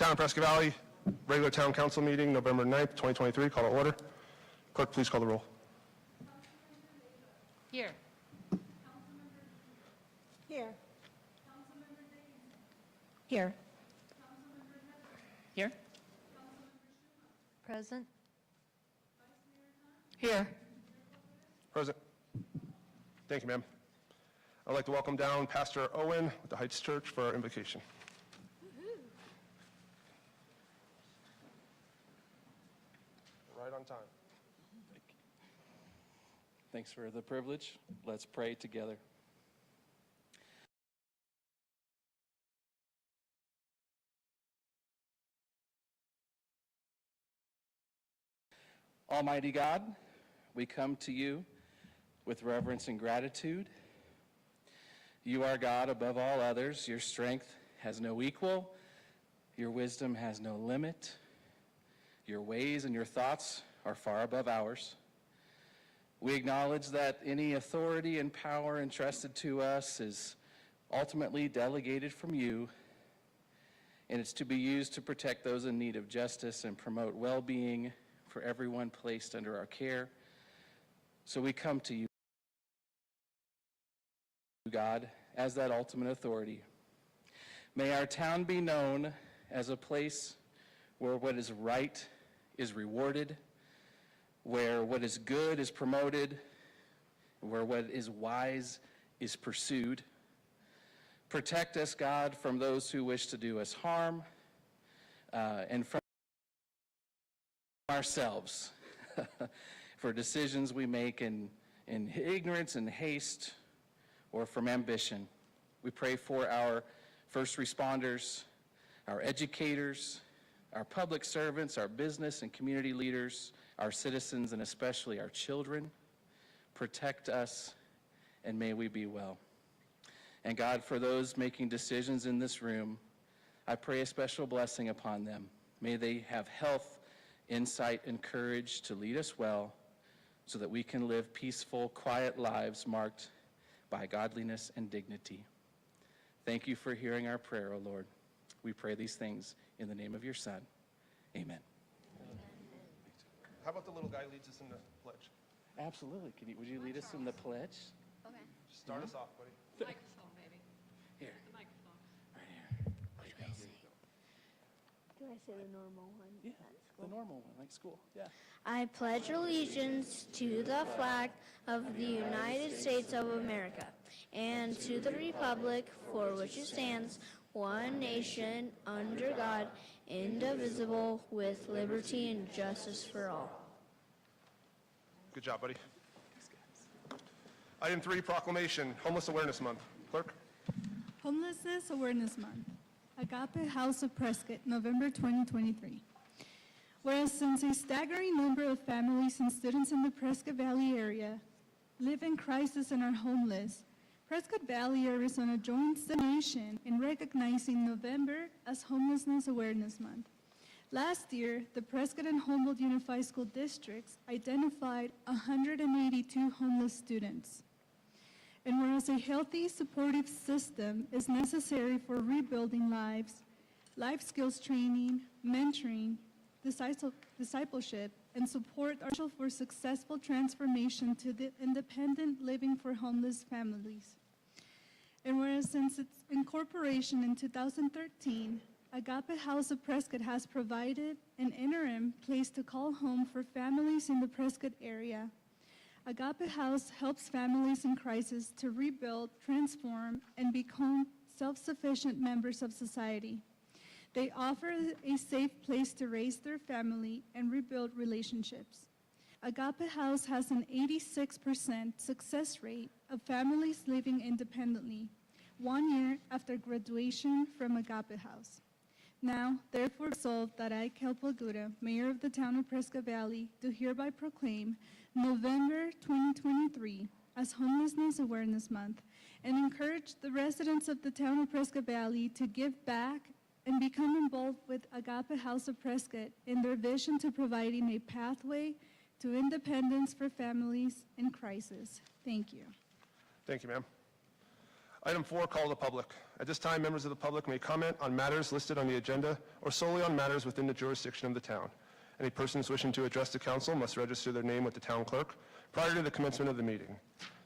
Town of Prescott Valley, regular town council meeting, November 9th, 2023, call to order. Clerk, please call the roll. Here. Here. Here. Here. Present. Here. Present. Thank you, ma'am. I'd like to welcome down Pastor Owen with the Heights Church for our invocation. Right on time. Thanks for the privilege. Let's pray together. Almighty God, we come to you with reverence and gratitude. You are God above all others. Your strength has no equal. Your wisdom has no limit. Your ways and your thoughts are far above ours. We acknowledge that any authority and power entrusted to us is ultimately delegated from you, and it's to be used to protect those in need of justice and promote well-being for everyone placed under our care. So we come to you, God, as that ultimate authority. May our town be known as a place where what is right is rewarded, where what is good is promoted, where what is wise is pursued. Protect us, God, from those who wish to do us harm, and from ourselves for decisions we make in ignorance and haste or from ambition. We pray for our first responders, our educators, our public servants, our business and community leaders, our citizens, and especially our children. Protect us, and may we be well. And God, for those making decisions in this room, I pray a special blessing upon them. May they have health, insight, and courage to lead us well so that we can live peaceful, quiet lives marked by godliness and dignity. Thank you for hearing our prayer, O Lord. We pray these things in the name of your Son. Amen. How about the little guy leads us in the pledge? Absolutely. Would you lead us in the pledge? Okay. Just start us off, buddy. Microphone, baby. Here, The microphone. right here. Do I say the normal one? Yeah, That's the cool. normal one, like school. Yeah. I pledge allegiance to the flag of the United States of America and to the republic for which it stands, one nation, under God, indivisible, with liberty and justice for all. Good job, buddy. Item 3, proclamation, Homeless Awareness Month. Clerk? Homelessness Awareness Month. Agape House of Prescott, November 2023. Whereas since a staggering number of families and students in the Prescott Valley area live in crisis and are homeless, Prescott Valley, Arizona joins the nation in recognizing November as Homelessness Awareness Month. Last year, the Prescott and Humboldt Unified School Districts identified 182 homeless students. And whereas a healthy, supportive system is necessary for rebuilding lives, life skills training, mentoring, discipleship, and support are essential for successful transformation to the independent living for homeless families. And whereas since its incorporation in 2013, Agape House of Prescott has provided an interim place to call home for families in the Prescott area. Agape House helps families in crisis to rebuild, transform, and become self-sufficient members of society. They offer a safe place to raise their family and rebuild relationships. Agape House has an 86% success rate of families living independently 1 year after graduation from Agape House. Now, therefore resolved that I, Kelpo Aguda, Mayor of the Town of Prescott Valley, do hereby proclaim November 2023 as Homelessness Awareness Month and encourage the residents of the Town of Prescott Valley to give back and become involved with Agape House of Prescott in their vision to providing a pathway to independence for families in crisis. Thank you. Thank you, ma'am. Item 4, call to the public. At this time, members of the public may comment on matters listed on the agenda or solely on matters within the jurisdiction of the town. Any persons wishing to address the council must register their name with the town clerk prior to the commencement of the meeting.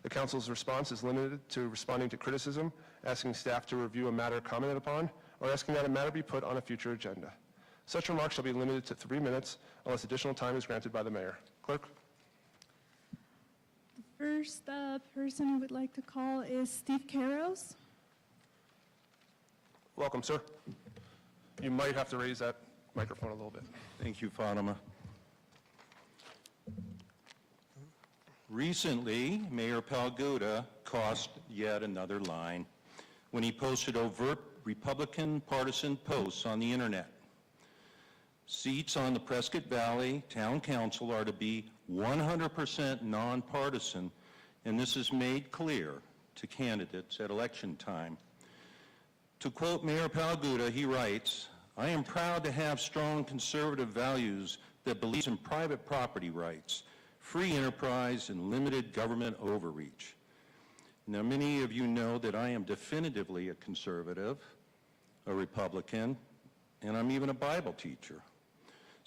The council's response is limited to responding to criticism, asking staff to review a matter commented upon, or asking that a matter be put on a future agenda. Such remarks shall be limited to 3 minutes unless additional time is granted by the mayor. Clerk? First person I would like to call is Steve Caros. Welcome, sir. You might have to raise that microphone a little bit. Thank you, Fatima. Recently, Mayor Palguda crossed yet another line when he posted overt Republican partisan posts on the internet. Seats on the Prescott Valley Town Council are to be 100% nonpartisan, and this is made clear to candidates at election time. To quote Mayor Palguda, he writes, "I am proud to have strong conservative values that believes in private property rights, free enterprise, and limited government overreach." Now, many of you know that I am definitively a conservative, a Republican, and I'm even a Bible teacher.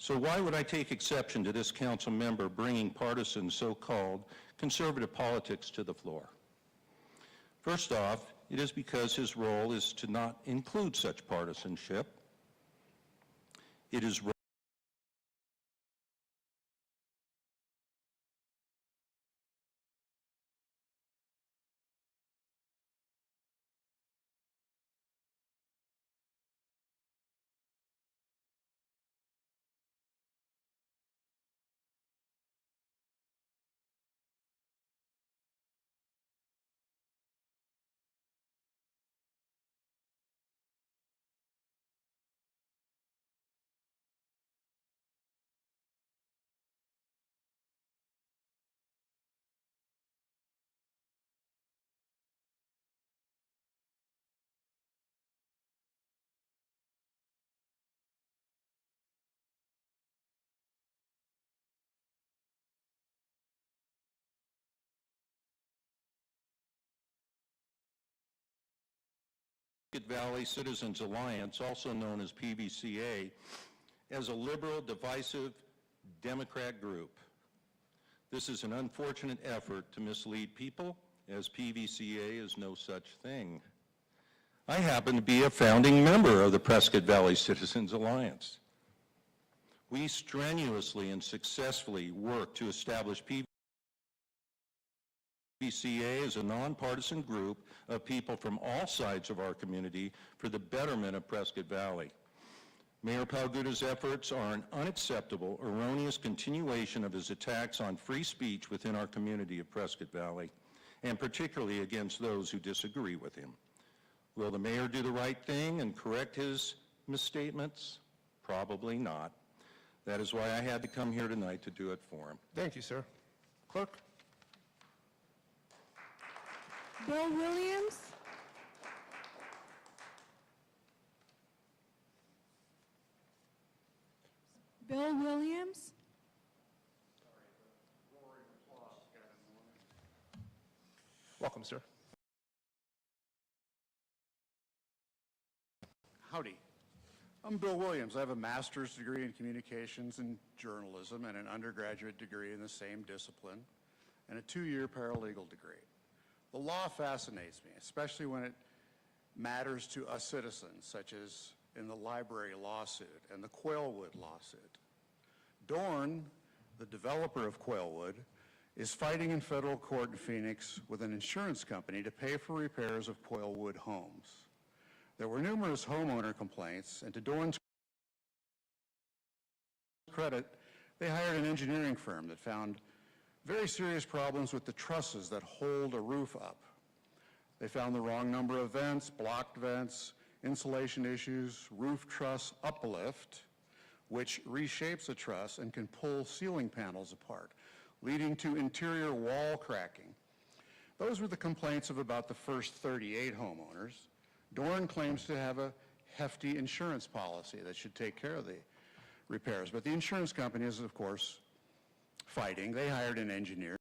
So why would I take exception to this council member bringing partisan so-called conservative politics to the floor? First off, it is because his role is to not include such partisanship. It is Prescott Valley Citizens Alliance, also known as PVCA, as a liberal, divisive Democrat group. This is an unfortunate effort to mislead people, as PVCA is no such thing. I happen to be a founding member of the Prescott Valley Citizens Alliance. We strenuously and successfully work to establish PVCA as a nonpartisan group of people from all sides of our community for the betterment of Prescott Valley. Mayor Palguda's efforts are an unacceptable, erroneous continuation of his attacks on free speech within our community of Prescott Valley, and particularly against those who disagree with him. Will the mayor do the right thing and correct his misstatements? Probably not. That is why I had to come here tonight to do it for him. Thank you, sir. Clerk? Bill Williams. Bill Williams. Welcome, sir. Howdy. I'm Bill Williams. I have a master's degree in communications and journalism and an undergraduate degree in the same discipline and a 2-year paralegal degree. The law fascinates me, especially when it matters to us citizens, such as in the library lawsuit and the Quailwood lawsuit. Dorn, the developer of Quailwood, is fighting in federal court in Phoenix with an insurance company to pay for repairs of Quailwood homes. There were numerous homeowner complaints, and to Dorn's credit, they hired an engineering firm that found very serious problems with the trusses that hold a roof up. They found the wrong number of vents, blocked vents, insulation issues, roof truss uplift, which reshapes a truss and can pull ceiling panels apart, leading to interior wall cracking. Those were the complaints of about the first 38 homeowners. Dorn claims to have a hefty insurance policy that should take care of the repairs, but the insurance company is, of course, fighting. They hired an engineer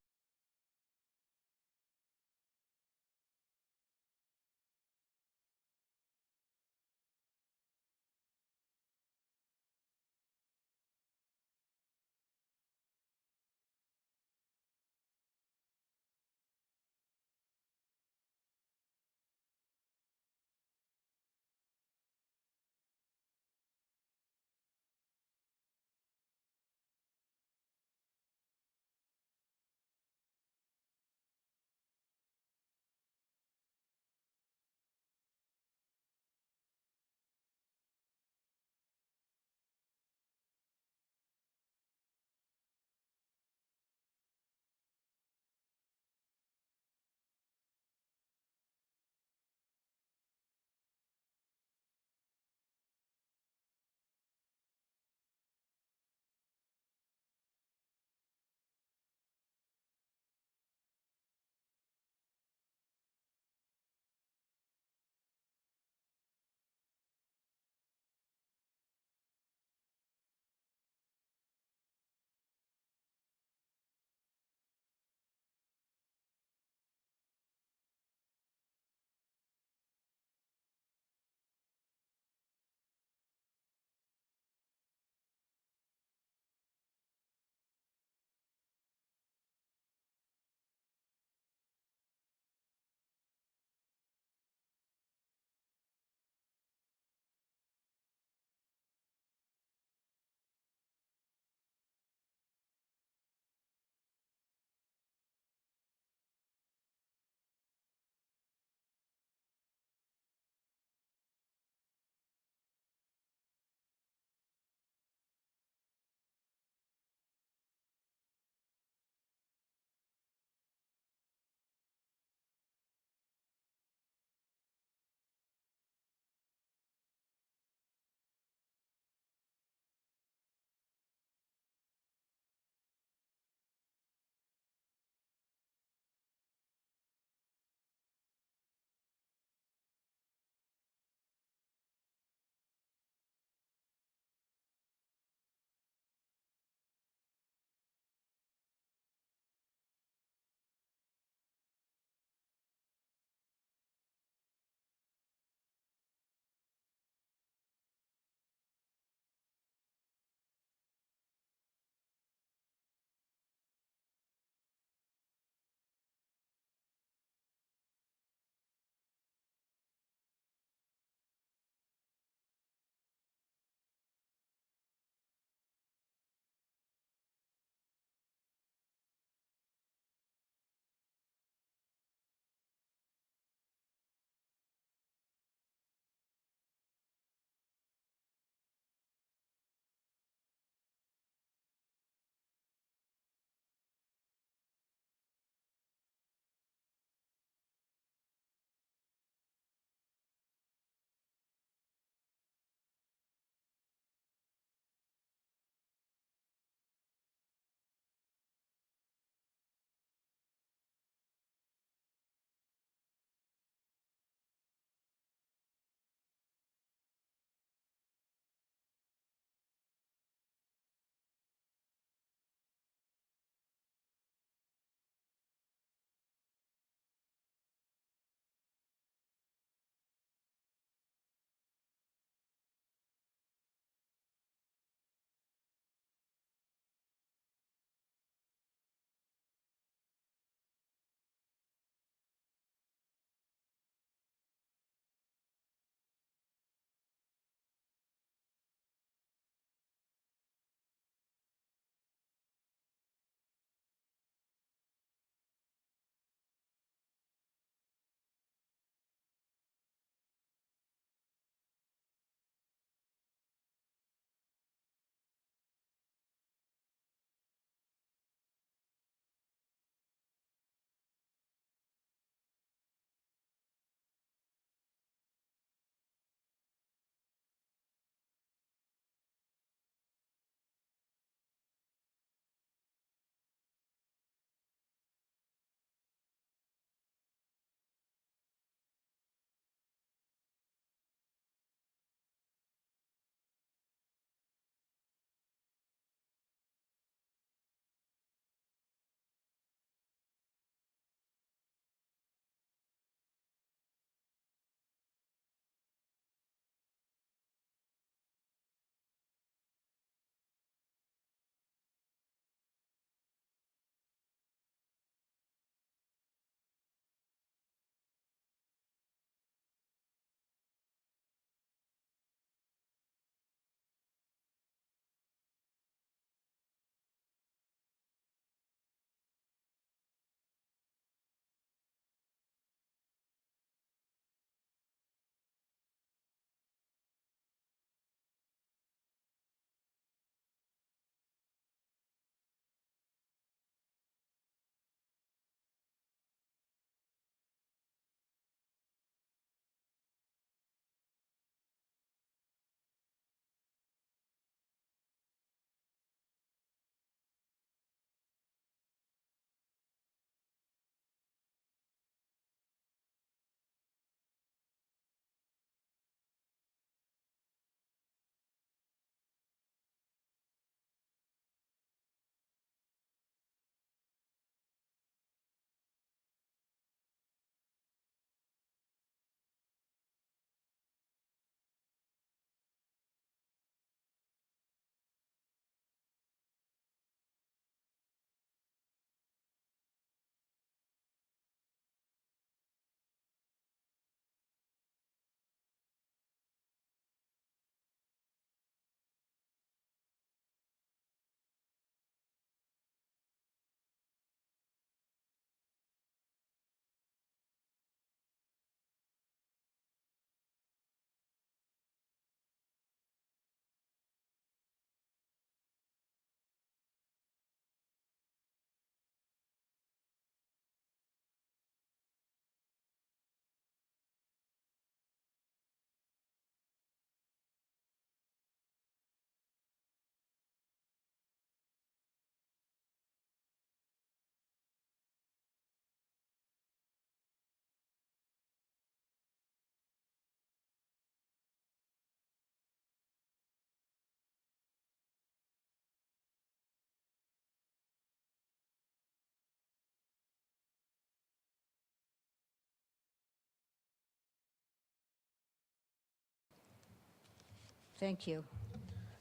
Thank you.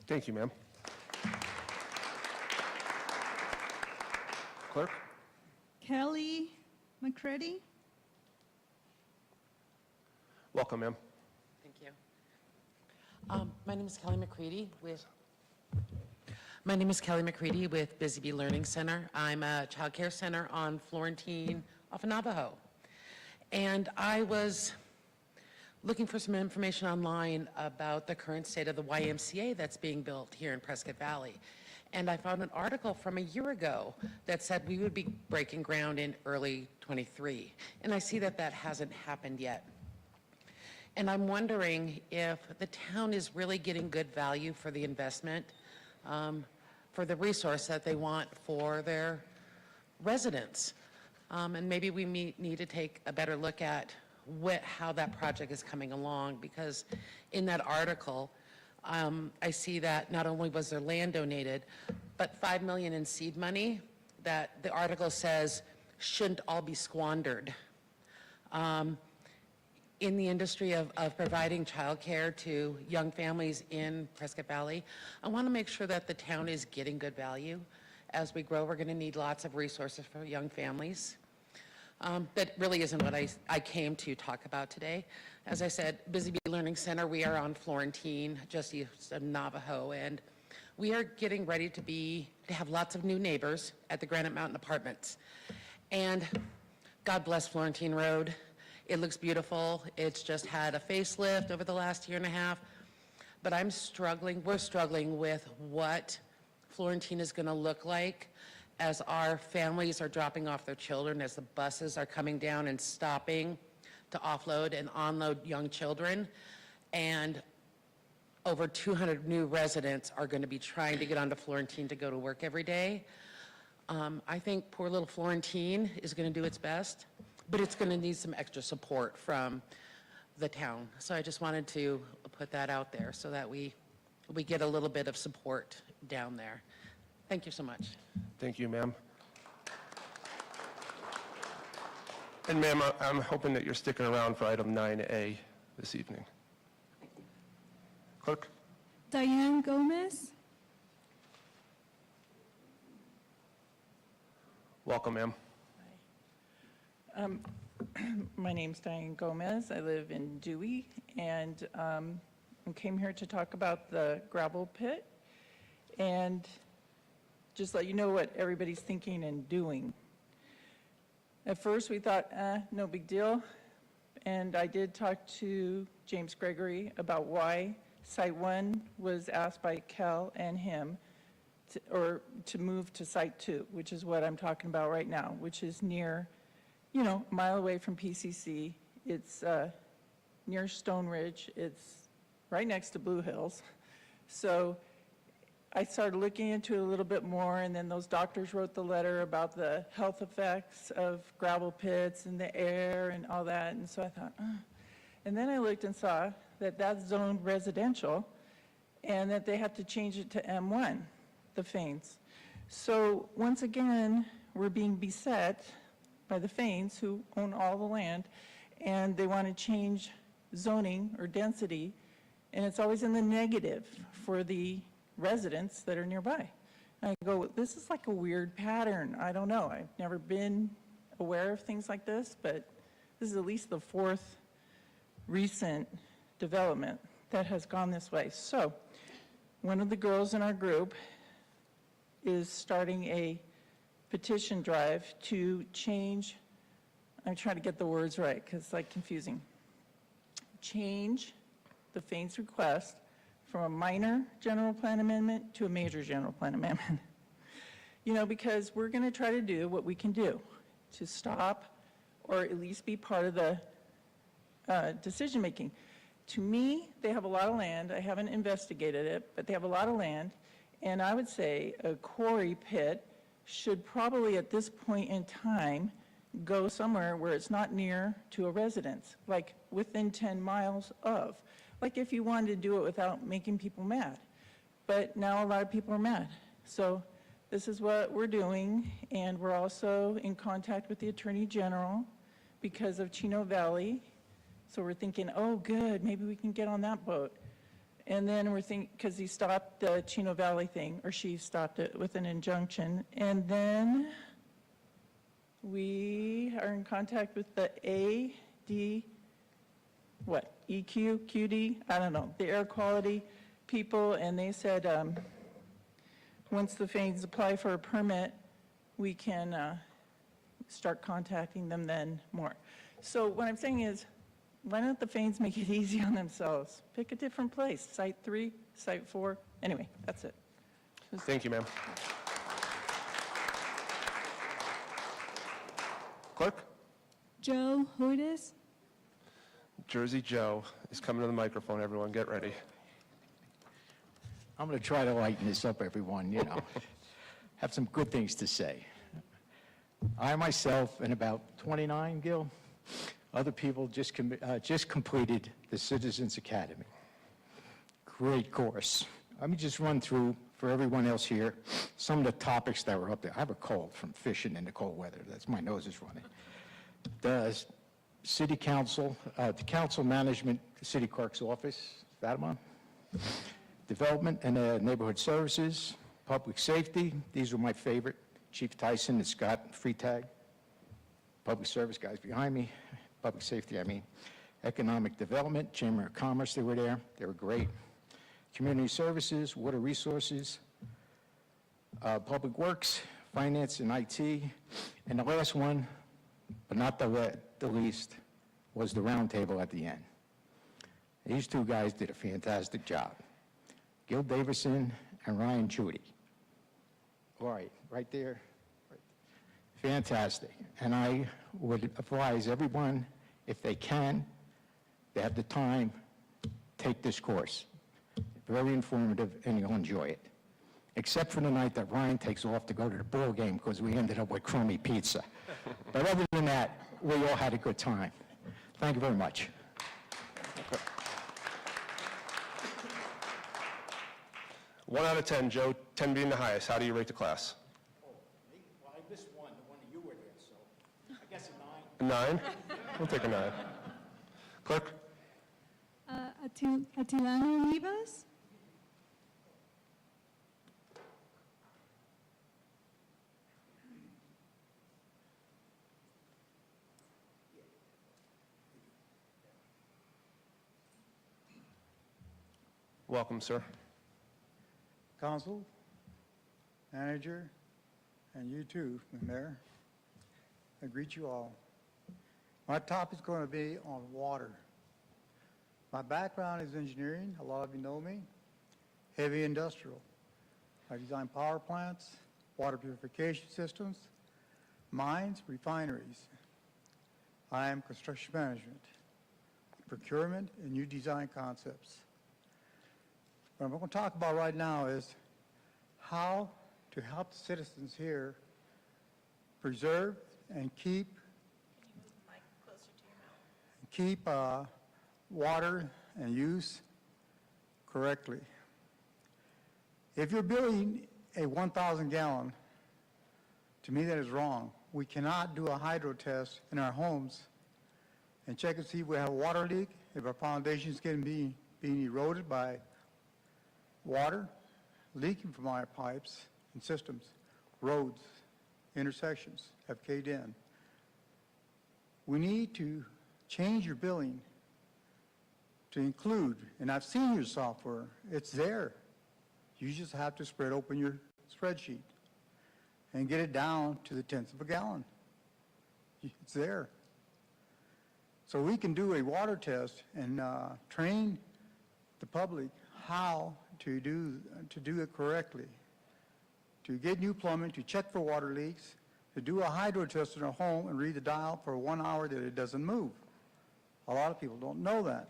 Thank you, ma'am. Clerk? Kelly McCready. Welcome, ma'am. Thank you. My name is Kelly McCready with Busy Bee Learning Center. I'm a child care center on Florentine off of Navajo. And I was looking for some information online about the current state of the YMCA that's being built here in Prescott Valley. And I found an article from a year ago that said we would be breaking ground in early 23. And I see that that hasn't happened yet. And I'm wondering if the town is really getting good value for the investment, for the resource that they want for their residents. And maybe we need to take a better look at how that project is coming along, because in that article, I see that not only was there land donated, but $5 million in seed money that the article says shouldn't all be squandered. In the industry of providing childcare to young families in Prescott Valley, I want to make sure that the town is getting good value. As we grow, we're going to need lots of resources for young families. That really isn't what I came to talk about today. As I said, Busy Bee Learning Center, we are on Florentine, just east of Navajo, and we are getting ready to have lots of new neighbors at the Granite Mountain Apartments. And God bless Florentine Road. It looks beautiful. It's just had a facelift over the last year and a half. But we're struggling with what Florentine is going to look like as our families are dropping off their children, as the buses are coming down and stopping to offload and unload young children. And over 200 new residents are going to be trying to get onto Florentine to go to work every day. I think poor little Florentine is going to do its best, but it's going to need some extra support from the town. So I just wanted to put that out there so that we get a little bit of support down there. Thank you so much. Thank you, ma'am. And ma'am, I'm hoping that you're sticking around for item 9A this evening. Clerk? Diane Gomez. Welcome, ma'am. My name's Diane Gomez. I live in Dewey, and I came here to talk about the gravel pit and just let you know what everybody's thinking and doing. At first, we thought, no big deal, and I did talk to James Gregory about why Site 1 was asked by Cal and him to move to Site 2, which is what I'm talking about right now, which is near, a mile away from PCC. It's near Stone Ridge. It's right next to Blue Hills. So I started looking into it a little bit more, and then those doctors wrote the letter about the health effects of gravel pits and the air and all that, and so I thought, And then I looked and saw that that's zoned residential, and that they have to change it to M1, the Fanes. So once again, we're being beset by the Fanes, who own all the land, and they want to change zoning or density, and it's always in the negative for the residents that are nearby. And I go, this is like a weird pattern. I don't know. I've never been aware of things like this, but this is at least the fourth recent development that has gone this way. So one of the girls in our group is starting a petition drive to change, I'm trying to get the words right because it's like confusing, change the Fanes request from a minor general plan amendment to a major general plan amendment. Because we're going to try to do what we can do to stop or at least be part of the decision making. To me, they have a lot of land. I haven't investigated it, but they have a lot of land. And I would say a quarry pit should probably at this point in time go somewhere where it's not near to a residence, like within 10 miles of. Like if you wanted to do it without making people mad. But now a lot of people are mad. So this is what we're doing, and we're also in contact with the Attorney General because of Chino Valley. So we're thinking, oh good, maybe we can get on that boat. And then we're thinking, because he stopped the Chino Valley thing, or she stopped it with an injunction. And then we are in contact with the EQ, QD, I don't know, the air quality people, and they said, once the Fanes apply for a permit, we can start contacting them then more. So what I'm saying is, why don't the Fanes make it easy on themselves? Pick a different place, Site 3, Site 4, anyway, that's it. Thank you, ma'am. Clerk? Joe Hudes. Jersey Joe is coming to the microphone, everyone, get ready. I'm going to try to lighten this up, everyone, have some good things to say. I myself, and about 29, Gil, other people just completed the Citizens Academy. Great course. Let me just run through, for everyone else here, some of the topics that were up there. I have a cold from fishing in the cold weather. That's my nose is running. The City Council, the Council Management, the City Clerk's Office, Fatima, Development and Neighborhood Services, Public Safety, these were my favorite, Chief Tyson and Scott Freetag, Public Service guys behind me, Public Safety, Economic Development, Chamber of Commerce, they were there, they were great. Community Services, Water Resources, Public Works, Finance and IT, and the last one, but not the least, was the roundtable at the end. These two guys did a fantastic job. Gil Davison and Ryan Judy. All right there. Fantastic. And I would advise everyone, if they can, they have the time, take this course. Very informative, and you'll enjoy it. Except for the night that Ryan takes off to go to the ball game because we ended up with crummy pizza. But other than that, we all had a good time. Thank you very much. 1 out of 10, Joe, 10 being the highest. How do you rate the class? Well, I missed one that you were there, so I guess A a 9. 9? We'll take a 9. Clerk? Atilano Rivas. Welcome, sir. Council, manager, and you too, Mayor. I greet you all. My topic is going to be on water. My background is engineering, a lot of you know me, heavy industrial. I design power plants, water purification systems, mines, refineries. I am construction management, procurement, and new design concepts. What I'm going to talk about right now is how to help the citizens here preserve and keep water and use correctly. If you're building a 1,000 gallon, to me that is wrong. We cannot do a hydro test in our homes and check and see if we have a water leak, if our foundations can be being eroded by water leaking from our pipes and systems, roads, intersections have caved in. We need to change your billing to include, and I've seen your software, it's there. You just have to spread open your spreadsheet and get it down to the tenth of a gallon. It's there. So we can do a water test and train the public how to do it correctly, to get new plumbing, to check for water leaks, to do a hydro test in our home and read the dial for 1 hour that it doesn't move. A lot of people don't know that.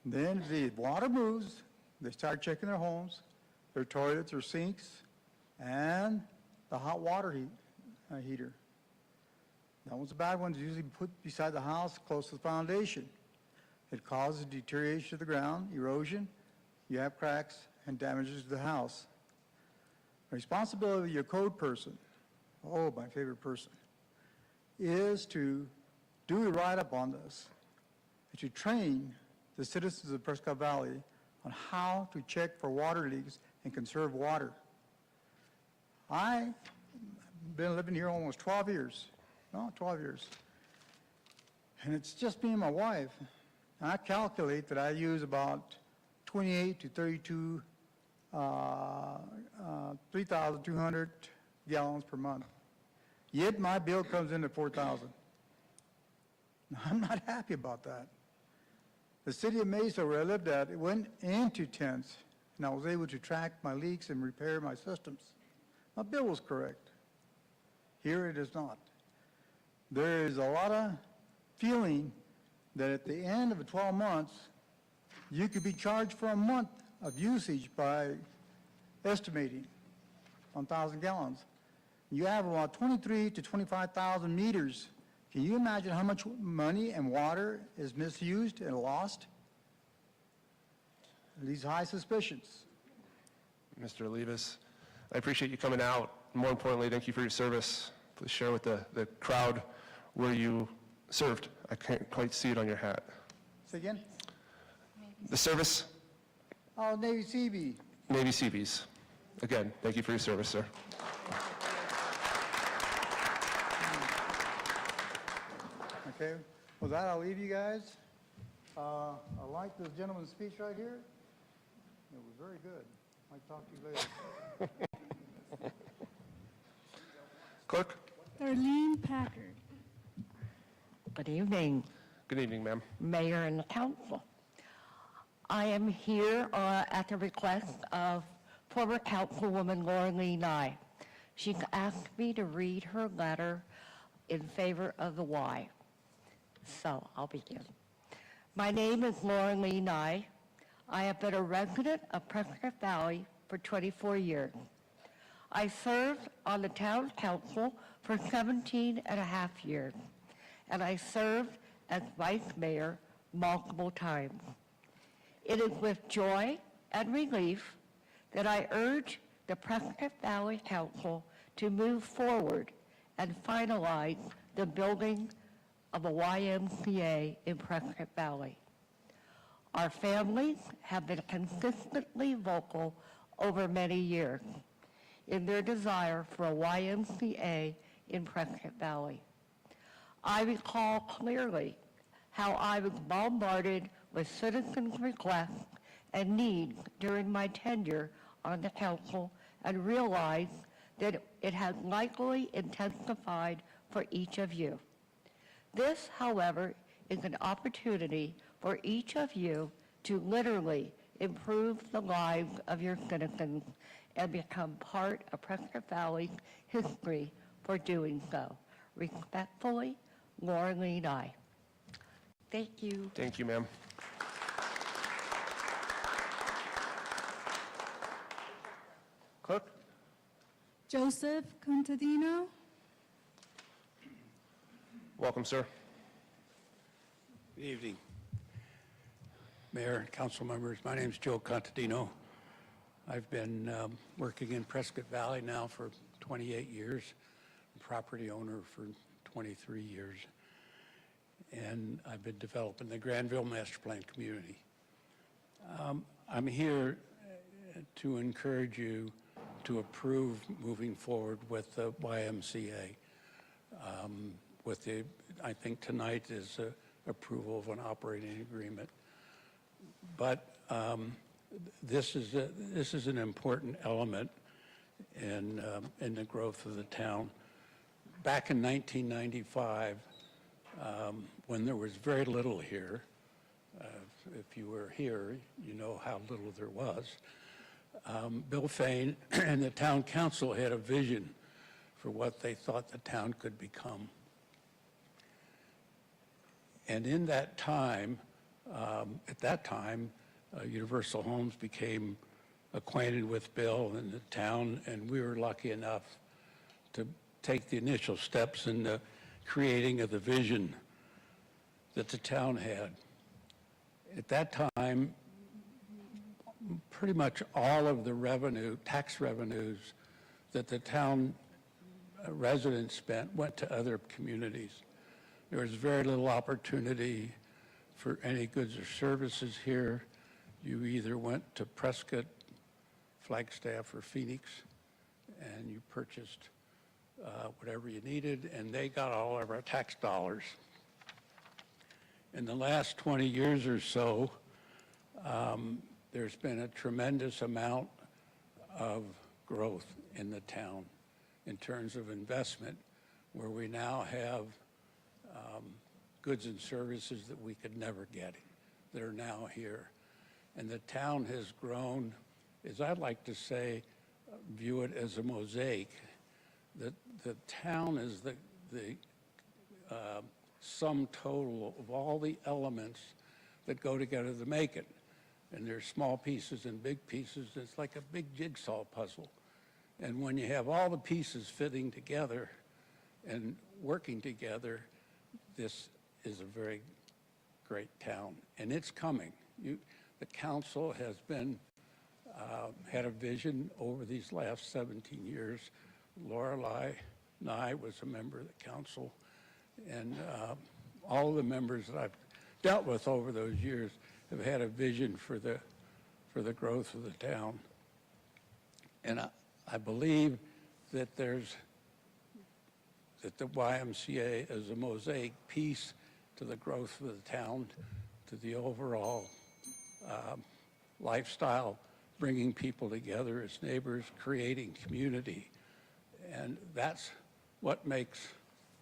Then the water moves, they start checking their homes, their toilets, their sinks, and the hot water heater. That one's a bad one. It's usually put beside the house, close to the foundation. It causes deterioration of the ground, erosion, you have cracks, and damages to the house. The responsibility of your code person, oh, my favorite person, is to do a write-up on this, and to train the citizens of Prescott Valley on how to check for water leaks and conserve water. I've been living here almost 12 years. No, 12 years. And it's just me and my wife. And I calculate that I use about 28 to 32, 3,200 gallons per month. Yet my bill comes in at 4,000. I'm not happy about that. The city of Mesa, where I lived at, it went into tents, and I was able to track my leaks and repair my systems. My bill was correct. Here it is not. There is a lot of feeling that at the end of the 12 months, you could be charged for a month of usage by estimating 1,000 gallons. You have about 23 to 25,000 meters. Can you imagine how much money and water is misused and lost? These high suspicions. Mr. Olivas, I appreciate you coming out. More importantly, thank you for your service. Please share with the crowd where you served. I can't quite see it on your hat. Say again? The service, Oh, Navy Seabee. Navy Seabees. Again, thank you for your service, sir. Okay, with that, I'll leave you guys. I like this gentleman's speech right here. It was very good. I'll talk to you later. Clerk? Darlene Packard. Good evening, Good evening, ma'am. Mayor and the council. I am here at the request of former Councilwoman Laura Lee Nye. She asked me to read her letter in favor of the Y. So I'll begin. My name is Laura Lee Nye. I have been a resident of Prescott Valley for 24 years. I served on the town council for 17 and a half years, and I served as vice mayor multiple times. It is with joy and relief that I urge the Prescott Valley Council to move forward and finalize the building of a YMCA in Prescott Valley. Our families have been consistently vocal over many years in their desire for a YMCA in Prescott Valley. I recall clearly how I was bombarded with citizens' requests and needs during my tenure on the council and realized that it has likely intensified for each of you. This, however, is an opportunity for each of you to literally improve the lives of your citizens and become part of Prescott Valley's history for doing so. Respectfully, Laura Lee Nye. Thank you. Thank you, ma'am. Clerk? Joseph Contadino. Welcome, sir. Good evening, Mayor and council members. My name is Joe Contadino. I've been working in Prescott Valley now for 28 years, property owner for 23 years, and I've been developing the Granville Master Plan community. I'm here to encourage you to approve moving forward with the YMCA. I think tonight is approval of an operating agreement. But this is an important element in the growth of the town. Back in 1995, when there was very little here, if you were here, you know how little there was. Bill Fain and the town council had a vision for what they thought the town could become. And in that time, Universal Homes became acquainted with Bill and the town, and we were lucky enough to take the initial steps in the creating of the vision that the town had. At that time, pretty much all of the tax revenues that the town residents spent went to other communities. There was very little opportunity for any goods or services here, you either went to Prescott, Flagstaff, or Phoenix, and you purchased whatever you needed, and they got all of our tax dollars. In the last 20 years or so, there's been a tremendous amount of growth in the town in terms of investment, where we now have goods and services that we could never get that are now here. And the town has grown, as I'd like to say, view it as a mosaic. The town is the sum total of all the elements that go together to make it. And there's small pieces and big pieces. It's like a big jigsaw puzzle. And when you have all the pieces fitting together and working together, this is a very great town. And it's coming. The council has been, had a vision over these last 17 years. Lorelei Nye was a member of the council, and all of the members that I've dealt with over those years have had a vision for the growth of the town. And I believe that the YMCA is a mosaic piece to the growth of the town, to the overall lifestyle, bringing people together as neighbors, creating community. And that's what makes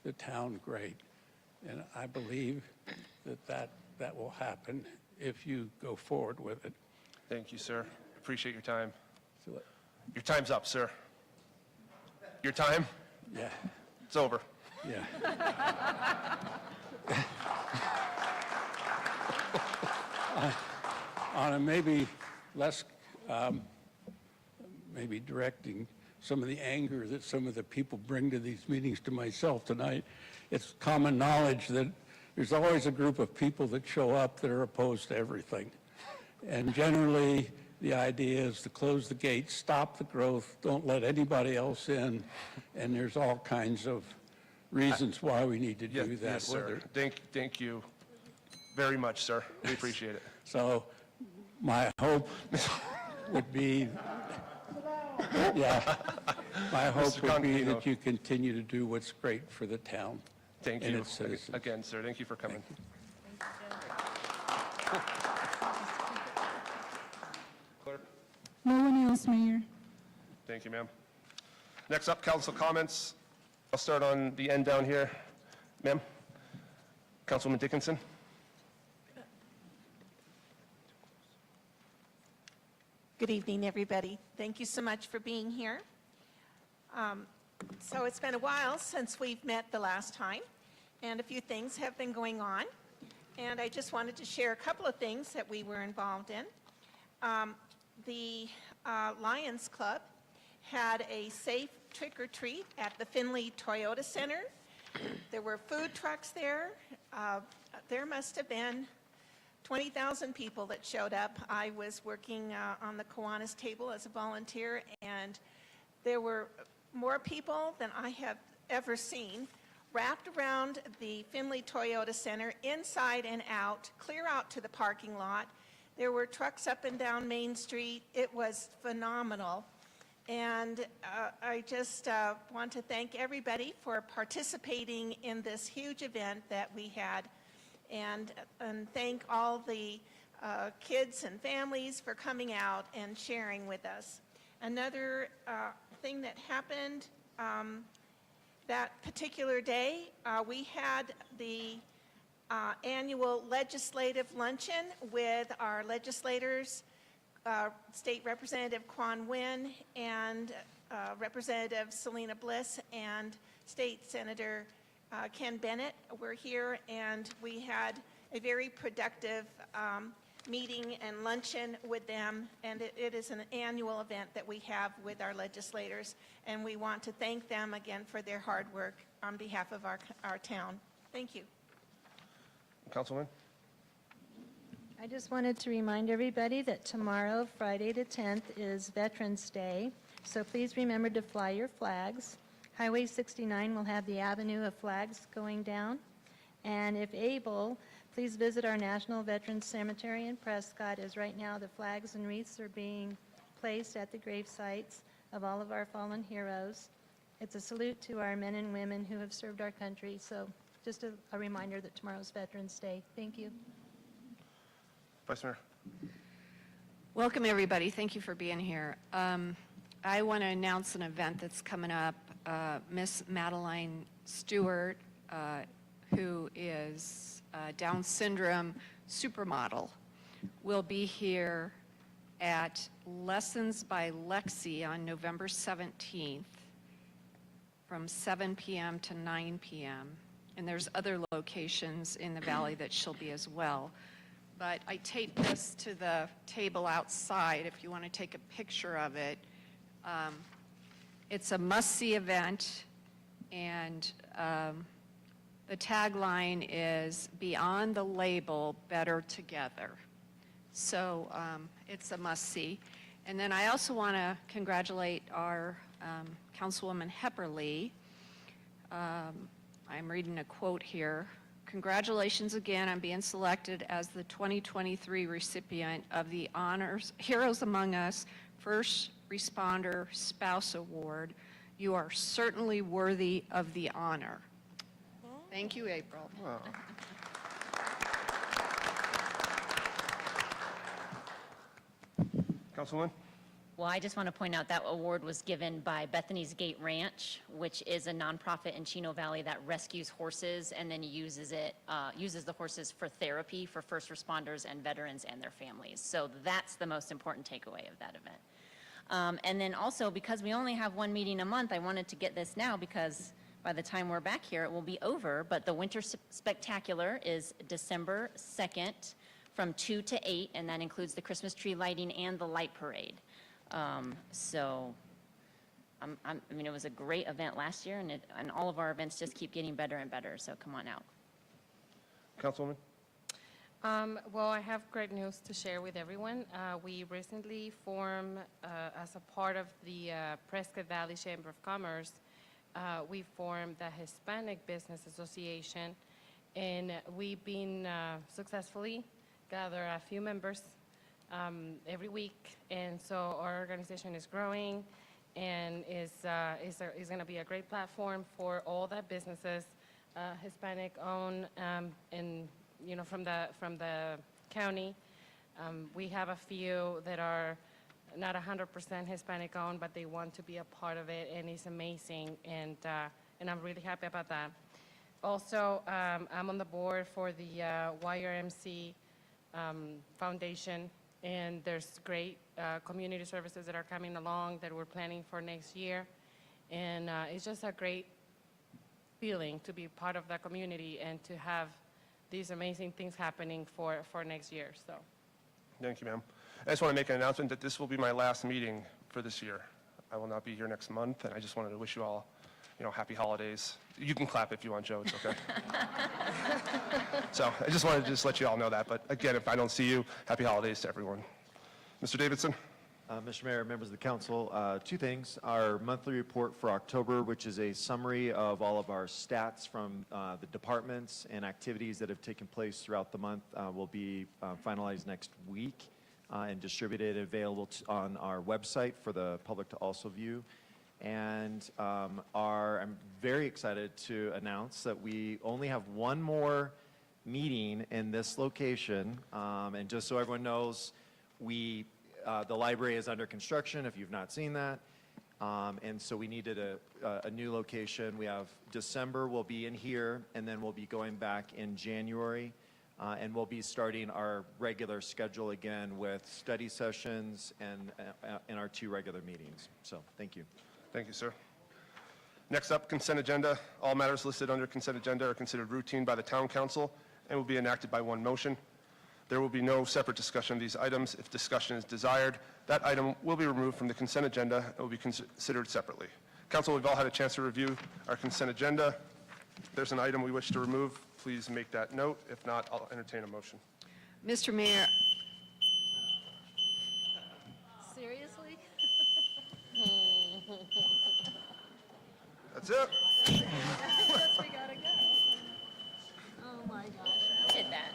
the town great. And I believe that will happen if you go forward with it. Thank you, sir. Appreciate your time. Your time's up, sir. Your time? Yeah, It's over. yeah. On a maybe less, maybe directing some of the anger that some of the people bring to these meetings to myself tonight, it's common knowledge that there's always a group of people that show up that are opposed to everything. And generally, the idea is to close the gates, stop the growth, don't let anybody else in, and there's all kinds of reasons why we need to do that. Yes, sir. Thank you very much, sir. We appreciate it. So my hope would be, yeah, my hope would be that you continue to do what's great for the town. Thank and you its citizens. again, sir. Thank you for coming. Clerk? No one else, Mayor. Thank you, ma'am. Next up, council comments. I'll start on the end down here. Ma'am? Councilwoman Dickinson? Good evening, everybody. Thank you so much for being here. So it's been a while since we've met the last time, and a few things have been going on. And I just wanted to share a couple of things that we were involved in. The Lions Club had a safe trick-or-treat at the Findlay Toyota Center. There were food trucks there. There must have been 20,000 people that showed up. I was working on the Kiwanis table as a volunteer, and there were more people than I have ever seen wrapped around the Findlay Toyota Center, inside and out, clear out to the parking lot. There were trucks up and down Main Street. It was phenomenal. And I just want to thank everybody for participating in this huge event that we had, and thank all the kids and families for coming out and sharing with us. Another thing that happened that particular day, we had the annual legislative luncheon with our legislators, State Representative Quan Nguyen and Representative Selena Bliss and State Senator Ken Bennett were here, and we had a very productive meeting and luncheon with them, and it is an annual event that we have with our legislators, and we want to thank them again for their hard work on behalf of our town. Thank you. Councilwoman? I just wanted to remind everybody that tomorrow, Friday the 10th, is Veterans Day, so please remember to fly your flags. Highway 69 will have the avenue of flags going down, and if able, Please visit our National Veterans Cemetery in Prescott, as right now the flags and wreaths are being placed at the grave sites of all of our fallen heroes. It's a salute to our men and women who have served our country, so just a reminder that tomorrow's Veterans Day. Thank you. Vice Mayor. Welcome, everybody. Thank you for being here. I want to announce an event that's coming up. Miss Madeline Stewart, who is a Down syndrome supermodel, will be here at Lessons by Lexi on November 17th from 7 p.m. to 9 p.m. And there's other locations in the valley that she'll be as well. But I taped this to the table outside if you want to take a picture of it. It's a must-see event, and the tagline is Beyond the Label, Better Together. So it's a must-see. And then I also want to congratulate our Councilwoman Hepperly. I'm reading a quote here. Congratulations again on being selected as the 2023 recipient of the Honors Heroes Among Us First Responder Spouse Award. You are certainly worthy of the honor. Thank you, April. Wow. Councilwoman? Well, I just want to point out that award was given by Bethany's Gate Ranch, which is a nonprofit in Chino Valley that rescues horses and then uses the horses for therapy for first responders and veterans and their families. So that's the most important takeaway of that event. And then also, because we only have one meeting a month, I wanted to get this now because by the time we're back here, it will be over. But the Winter Spectacular is December 2nd from 2 to 8, and that includes the Christmas tree lighting and the light parade. I mean, it was a great event last year, and all of our events just keep getting better and better, so come on out. Councilwoman? Well, I have great news to share with everyone. We recently formed, as a part of the Prescott Valley Chamber of Commerce, we formed the Hispanic Business Association, and we've been successfully gather a few members every week, and so our organization is growing and is going to be a great platform for all the businesses, Hispanic owned, and from the county. We have a few that are not 100% Hispanic owned, but they want to be a part of it, and it's amazing, and I'm really happy about that. Also, I'm on the board for the YRMC Foundation, and there's great community services that are coming along that we're planning for next year. And it's just a great feeling to be part of the community and to have these amazing things happening for next year. So, Thank you, ma'am. I just want to make an announcement that this will be my last meeting for this year. I will not be here next month, and I just wanted to wish you all, happy holidays. You can clap if you want, Joe, it's okay. So I just wanted to let you all know that, but again, if I don't see you, happy holidays to everyone. Mr. Davidson? Mr. Mayor, members of the council, two things. Our monthly report for October, which is a summary of all of our stats from the departments and activities that have taken place throughout the month, will be finalized next week and distributed, available on our website for the public to also view. And I'm very excited to announce that we only have one more meeting in this location. And just so everyone knows, the library is under construction, if you've not seen that. And so we needed a new location. We have December, we'll be in here, and then we'll be going back in January. And we'll be starting our regular schedule again with study sessions and our 2 regular meetings. So thank you. Thank you, sir. Next up, consent agenda. All matters listed under consent agenda are considered routine by the town council and will be enacted by one motion. There will be no separate discussion of these items. If discussion is desired, that item will be removed from the consent agenda and will be considered separately. Council, we've all had a chance to review our consent agenda. If there's an item we wish to remove, please make that note. If not, I'll entertain a motion. Mr. Mayor, Seriously? That's it. Guess we gotta go. Oh my gosh. Did that.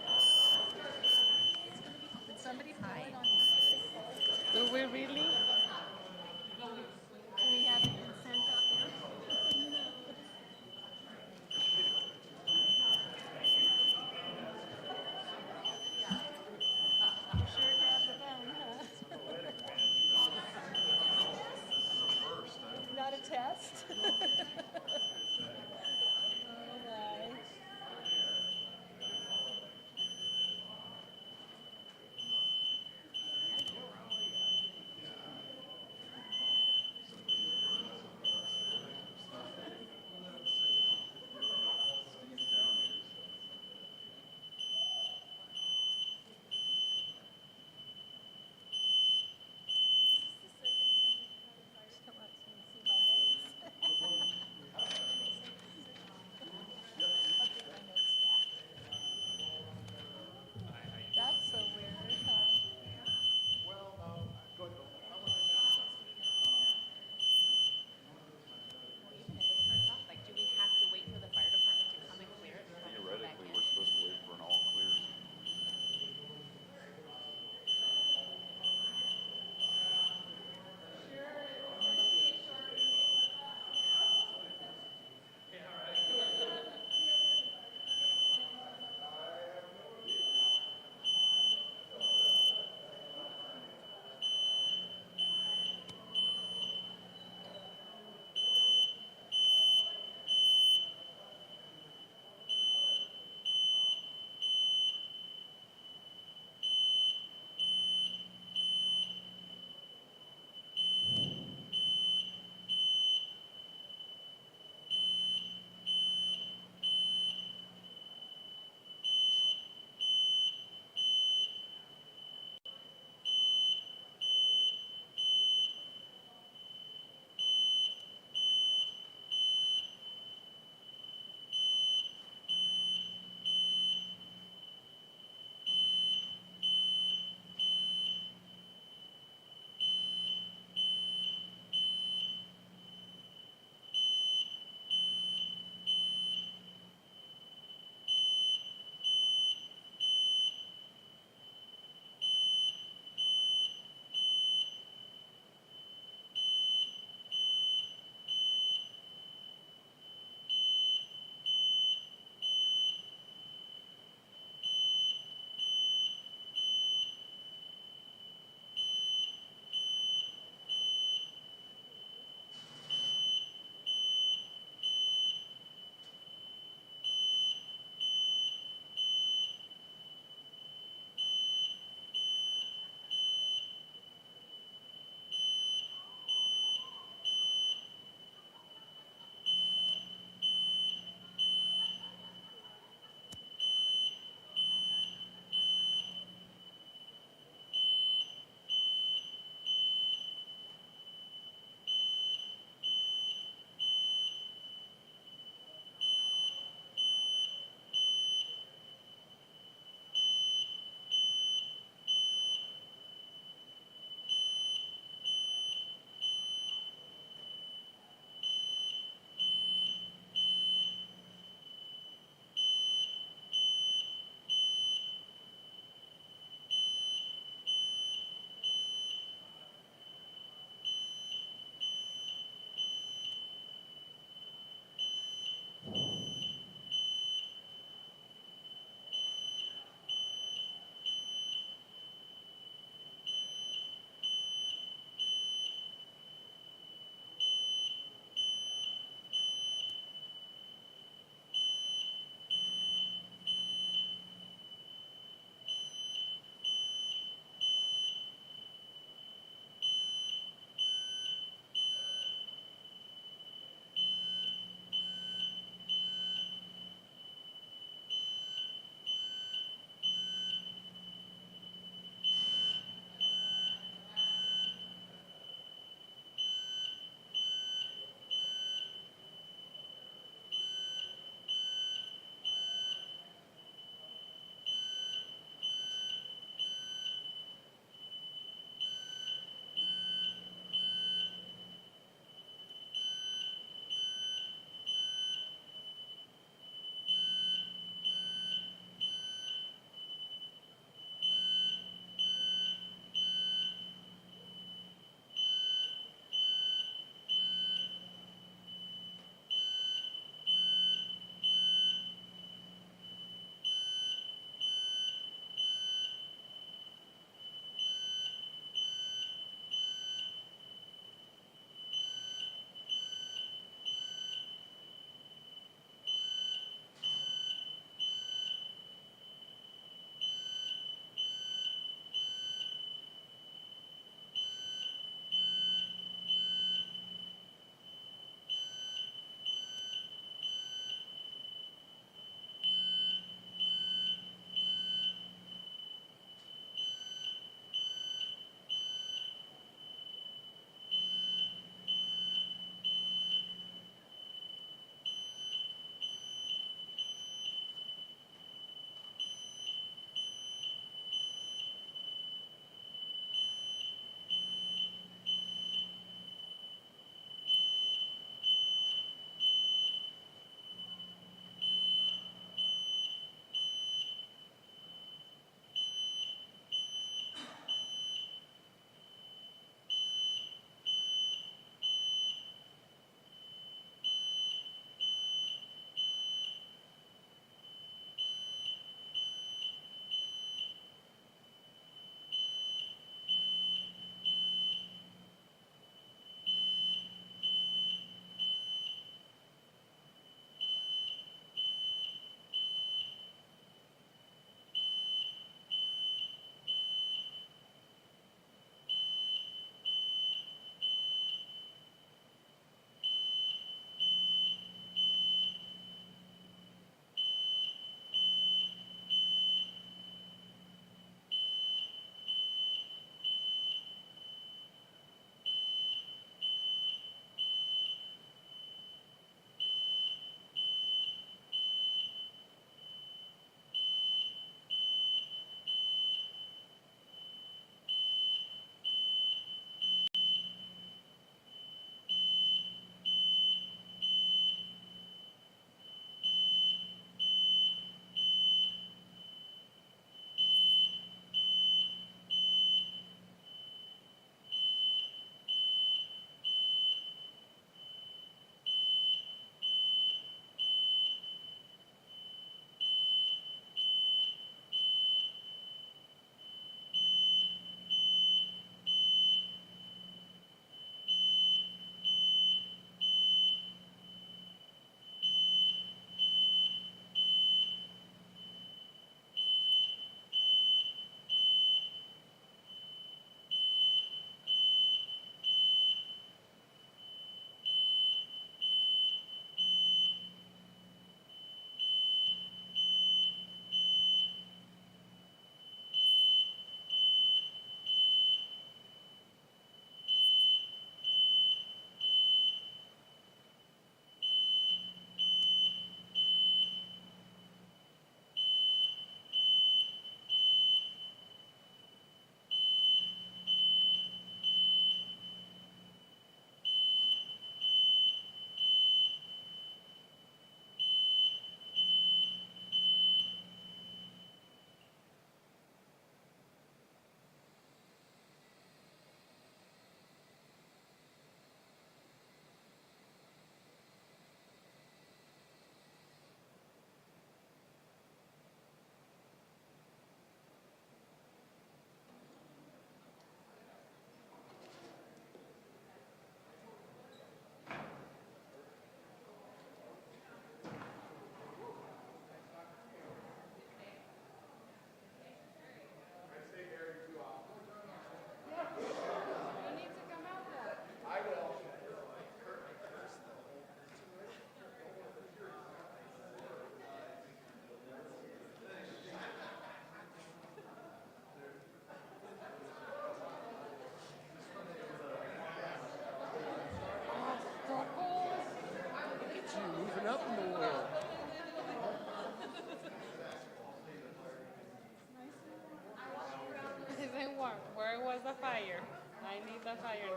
the fire.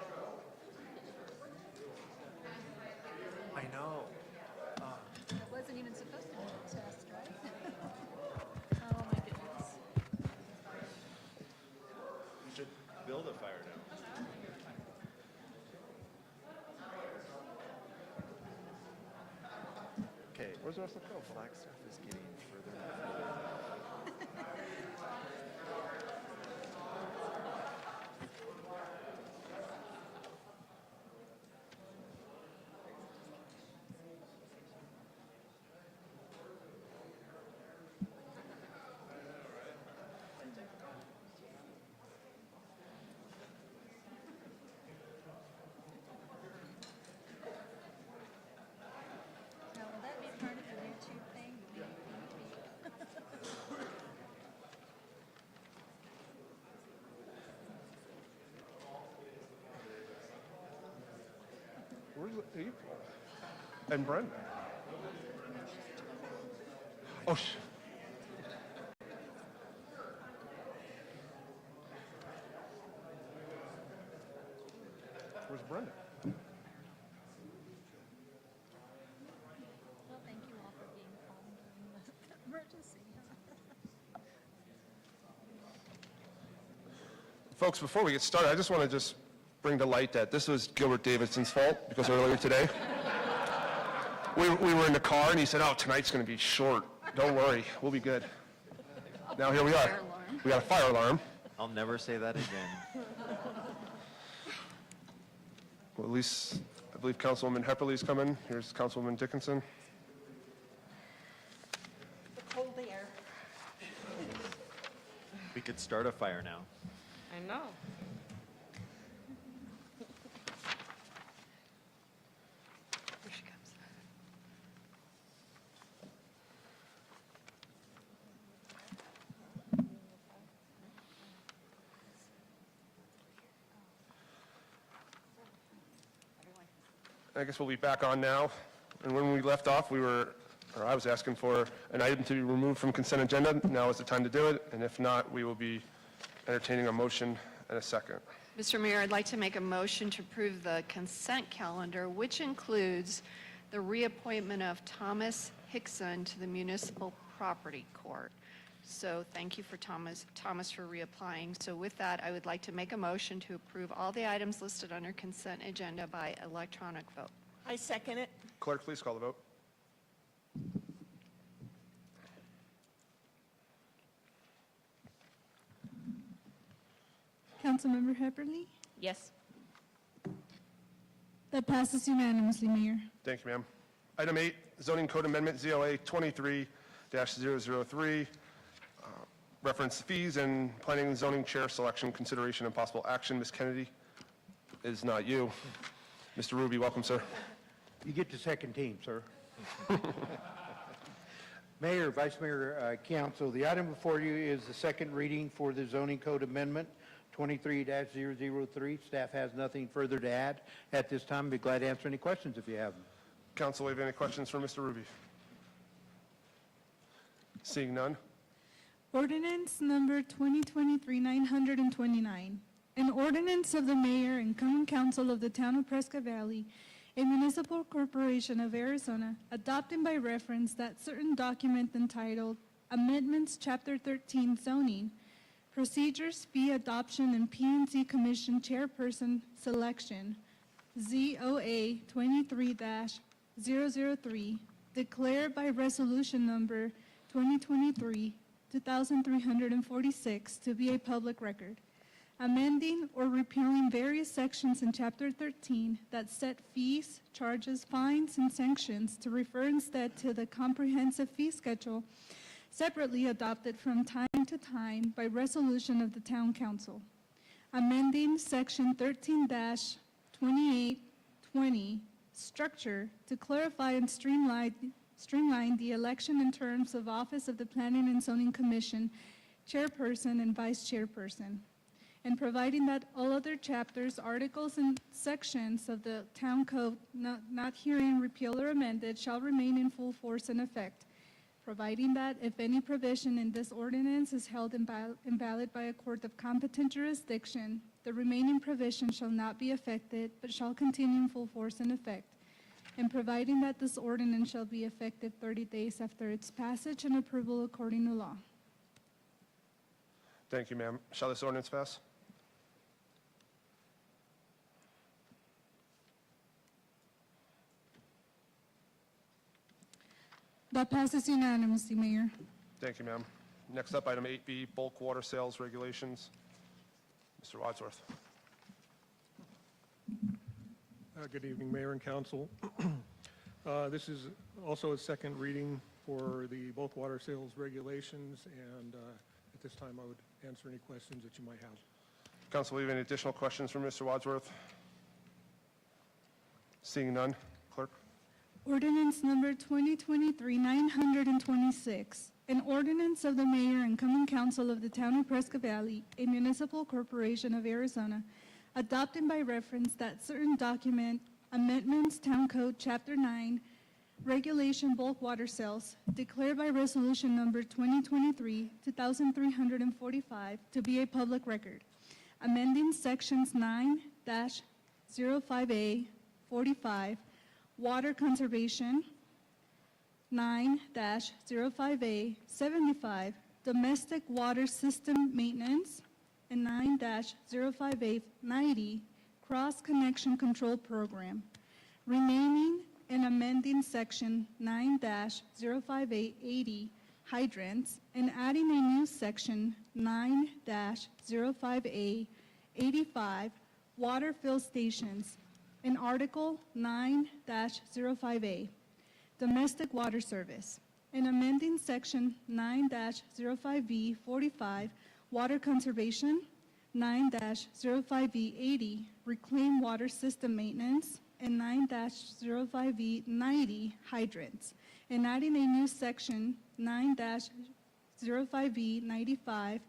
I know. It wasn't even supposed to be a test, right? Oh, my goodness. We should build a fire now. Okay. Where's the rest of the code? Flagstaff is getting further and further. Now, will that be part of the YouTube thing? Where's April? And Brenda? Oh, where's Brenda? Well, thank you all for being calm during the emergency. Folks, before we get started, I just want to bring to light that this was Gilbert Davidson's fault, because earlier today, we were in the car, and he said, oh, tonight's going to be short. Don't worry, we'll be good. Now here we are. We got a fire alarm. I'll never say that again. Well, at least, I believe Councilwoman Hepperly's coming. Here's Councilwoman Dickinson. The cold air. We could start a fire now. I know. Here she comes. I guess we'll be back on now. And when we left off, I was asking for an item to be removed from consent agenda. Now is the time to do it. And if not, we will be entertaining a motion and a second. Mr. Mayor, I'd like to make a motion to approve the consent calendar, which includes the reappointment of Thomas Hickson to the Municipal Property Court. So thank you for Thomas for reapplying. So with that, I would like to make a motion to approve all the items listed under consent agenda by electronic vote. I second it. Clerk, please call the vote. Councilmember Hepperly? Yes. That passes unanimously, Mayor. Thank you, ma'am. Item 8, zoning code amendment, ZOA 23-003. Reference fees and planning and zoning chair selection, consideration, and possible action. Ms. Kennedy is not you. Mr. Ruby, welcome, sir. You get the second team, sir. Mayor, Vice Mayor, Council, the item before you is the second reading for the zoning code amendment 23-003. Staff has nothing further to add at this time. I'd be glad to answer any questions if you have them. Council, have any questions for Mr. Ruby? Seeing none. Ordinance number 2023-929, an ordinance of the mayor and common council of the town of Prescott Valley, a municipal corporation of Arizona, adopting by reference that certain document entitled Amendments Chapter 13 Zoning, Procedures, Fee Adoption, and P&Z Commission Chairperson Selection, ZOA 23-003, declared by resolution number 2023-2346 to be a public record, amending or repealing various sections in Chapter 13 that set fees, charges, fines, and sanctions to refer instead to the comprehensive fee schedule separately adopted from time to time by resolution of the Town Council, amending Section 13-2820 structure to clarify and streamline the election and terms of office of the Planning and Zoning Commission chairperson and vice chairperson, and providing that all other chapters, articles, and sections of the town code not herein repealed or amended shall remain in full force and effect. providing that if any provision in this ordinance is held invalid by a court of competent jurisdiction, the remaining provision shall not be affected, but shall continue in full force and effect, and providing that this ordinance shall be effective 30 days after its passage and approval according to law. Thank you, ma'am. Shall this ordinance pass? That passes unanimously, Mayor. Thank you, ma'am. Next up, item 8B, bulk water sales regulations. Mr. Wadsworth. Good evening, Mayor and Council. This is also a second reading for the bulk water sales regulations, and at this time, I would answer any questions that you might have. Council, we have any additional questions from Mr. Wadsworth? Seeing none, clerk. Ordinance number 2023-926, an ordinance of the mayor and common council of the town of Prescott Valley, a municipal corporation of Arizona, adopting by reference that certain document amendments Town Code Chapter 9, Regulation Bulk Water Sales, declared by resolution number 2023-2345 to be a public record, amending sections 9-05A 45, Water Conservation, 9-05A 75, Domestic Water System Maintenance, and 9-05A 90, Cross Connection Control Program, renaming and amending section 9-05A 80, Hydrants, and adding a new section 9-05A 85, Water Fill Stations, in Article 9-05A, Domestic Water Service, and amending Section 9-05B 45, Water Conservation, 9-05B 80, Reclaimed Water System Maintenance, and 9-05B 90, Hydrants, and adding a new Section 9-05B 95,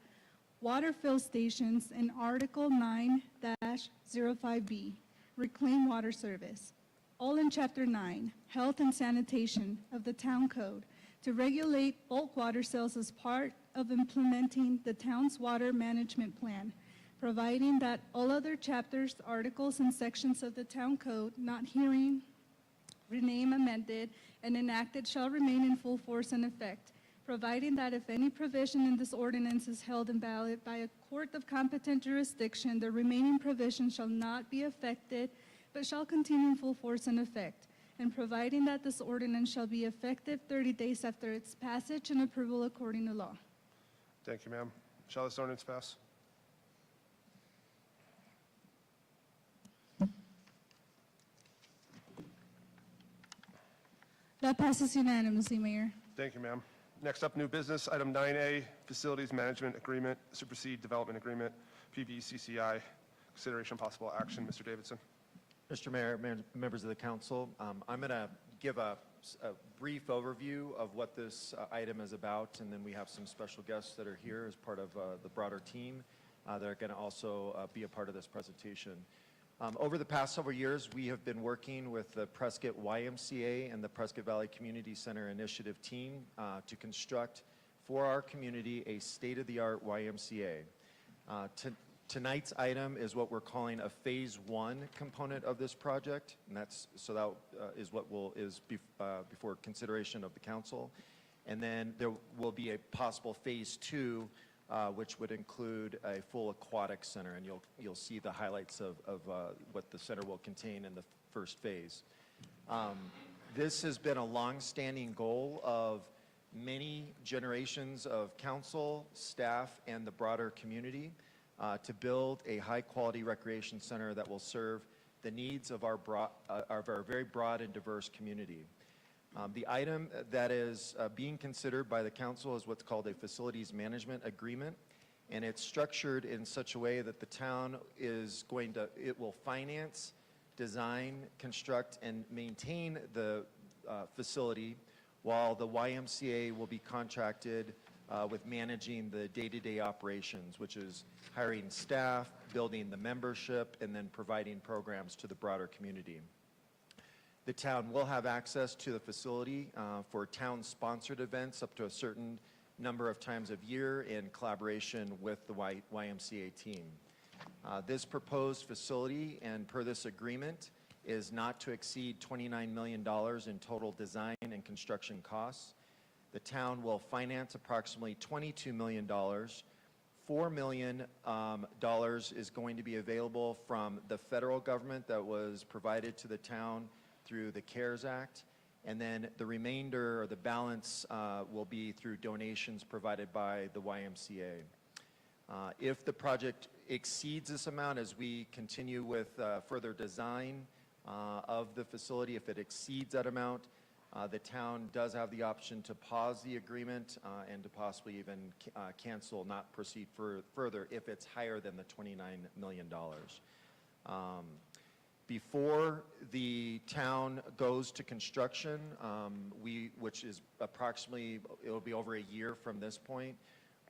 Water Fill Stations, in Article 9-05B, Reclaimed Water Service, all in Chapter 9, Health and Sanitation of the Town Code, to regulate bulk water sales as part of implementing the town's water management plan, providing that all other chapters, articles, and sections of the Town Code not herein renamed, amended, and enacted shall remain in full force and effect, providing that if any provision in this ordinance is held invalid by a court of competent jurisdiction, the remaining provision shall not be affected, but shall continue in full force and effect, and providing that this ordinance shall be effective 30 days after its passage and approval according to law. Thank you, ma'am. Shall this ordinance pass? That passes unanimously, Mayor. Thank you, ma'am. Next up, new business, item 9A, Facilities Management Agreement, Supersede Development Agreement, PBCCI. Consideration possible action. Mr. Davidson. Mr. Mayor, members of the council, I'm going to give a brief overview of what this item is about, and then we have some special guests that are here as part of the broader team that are going to also be a part of this presentation. Over the past several years, we have been working with the Prescott YMCA and the Prescott Valley Community Center Initiative team to construct for our community a state-of-the-art YMCA. Tonight's item is what we're calling a Phase 1 component of this project, and that is what is before consideration of the council. And then there will be a possible Phase 2, which would include a full aquatic center, and you'll see the highlights of what the center will contain in the first phase. This has been a long-standing goal of many generations of council, staff, and the broader community to build a high-quality recreation center that will serve the needs of our very broad and diverse community. The item that is being considered by the council is what's called a Facilities Management Agreement, and it's structured in such a way that the town it will finance, design, construct, and maintain the facility, while the YMCA will be contracted with managing the day-to-day operations, which is hiring staff, building the membership, and then providing programs to the broader community. The town will have access to the facility for town-sponsored events up to a certain number of times of year in collaboration with the YMCA team. This proposed facility, and per this agreement, is not to exceed $29 million in total design and construction costs. The town will finance approximately $22 million. $4 million is going to be available from the federal government that was provided to the town through the CARES Act, and then the remainder, or the balance, will be through donations provided by the YMCA. If the project exceeds this amount as we continue with further design of the facility, if it exceeds that amount, the town does have the option to pause the agreement and to possibly even cancel, not proceed further if it's higher than the $29 million. Before the town goes to construction, which is approximately, it'll be over a year from this point,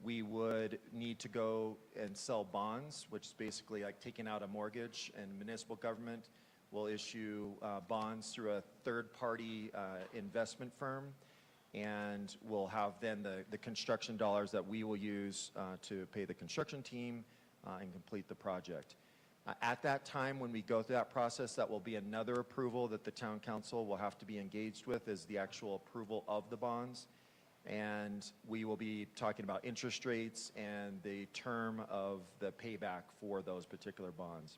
we would need to go and sell bonds, which is basically like taking out a mortgage, and municipal government will issue bonds through a third-party investment firm, and we'll have then the construction dollars that we will use to pay the construction team and complete the project. At that time, when we go through that process, that will be another approval that the town council will have to be engaged with, is the actual approval of the bonds. And we will be talking about interest rates and the term of the payback for those particular bonds.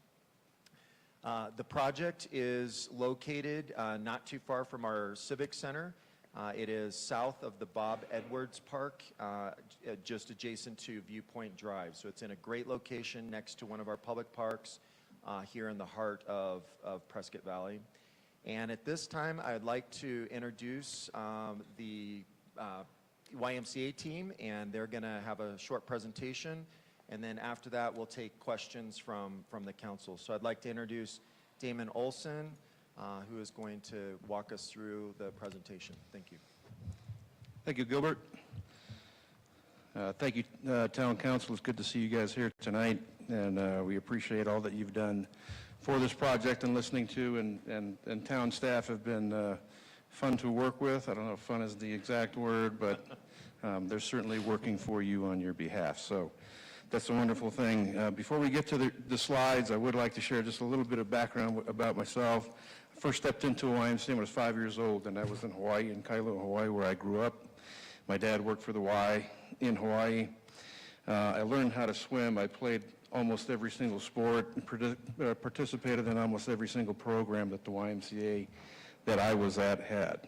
The project is located not too far from our Civic Center. It is south of the Bob Edwards Park, just adjacent to Viewpoint Drive. So it's in a great location next to one of our public parks here in the heart of Prescott Valley. And at this time, I'd like to introduce the YMCA team, and they're going to have a short presentation. And then after that, we'll take questions from the council. So I'd like to introduce Damon Olson, who is going to walk us through the presentation. Thank you. Thank you, Gilbert. Thank you, Town Council. It's good to see you guys here tonight, and we appreciate all that you've done for this project and listening to, and town staff have been fun to work with. I don't know if fun is the exact word, but they're certainly working for you on your behalf. So that's a wonderful thing. Before we get to the slides, I would like to share just a little bit of background about myself. I first stepped into a YMCA when I was 5 years old, and that was in Hawaii, in Kailua, Hawaii, where I grew up. My dad worked for the Y in Hawaii. I learned how to swim. I played almost every single sport, participated in almost every single program that the YMCA that I was at had.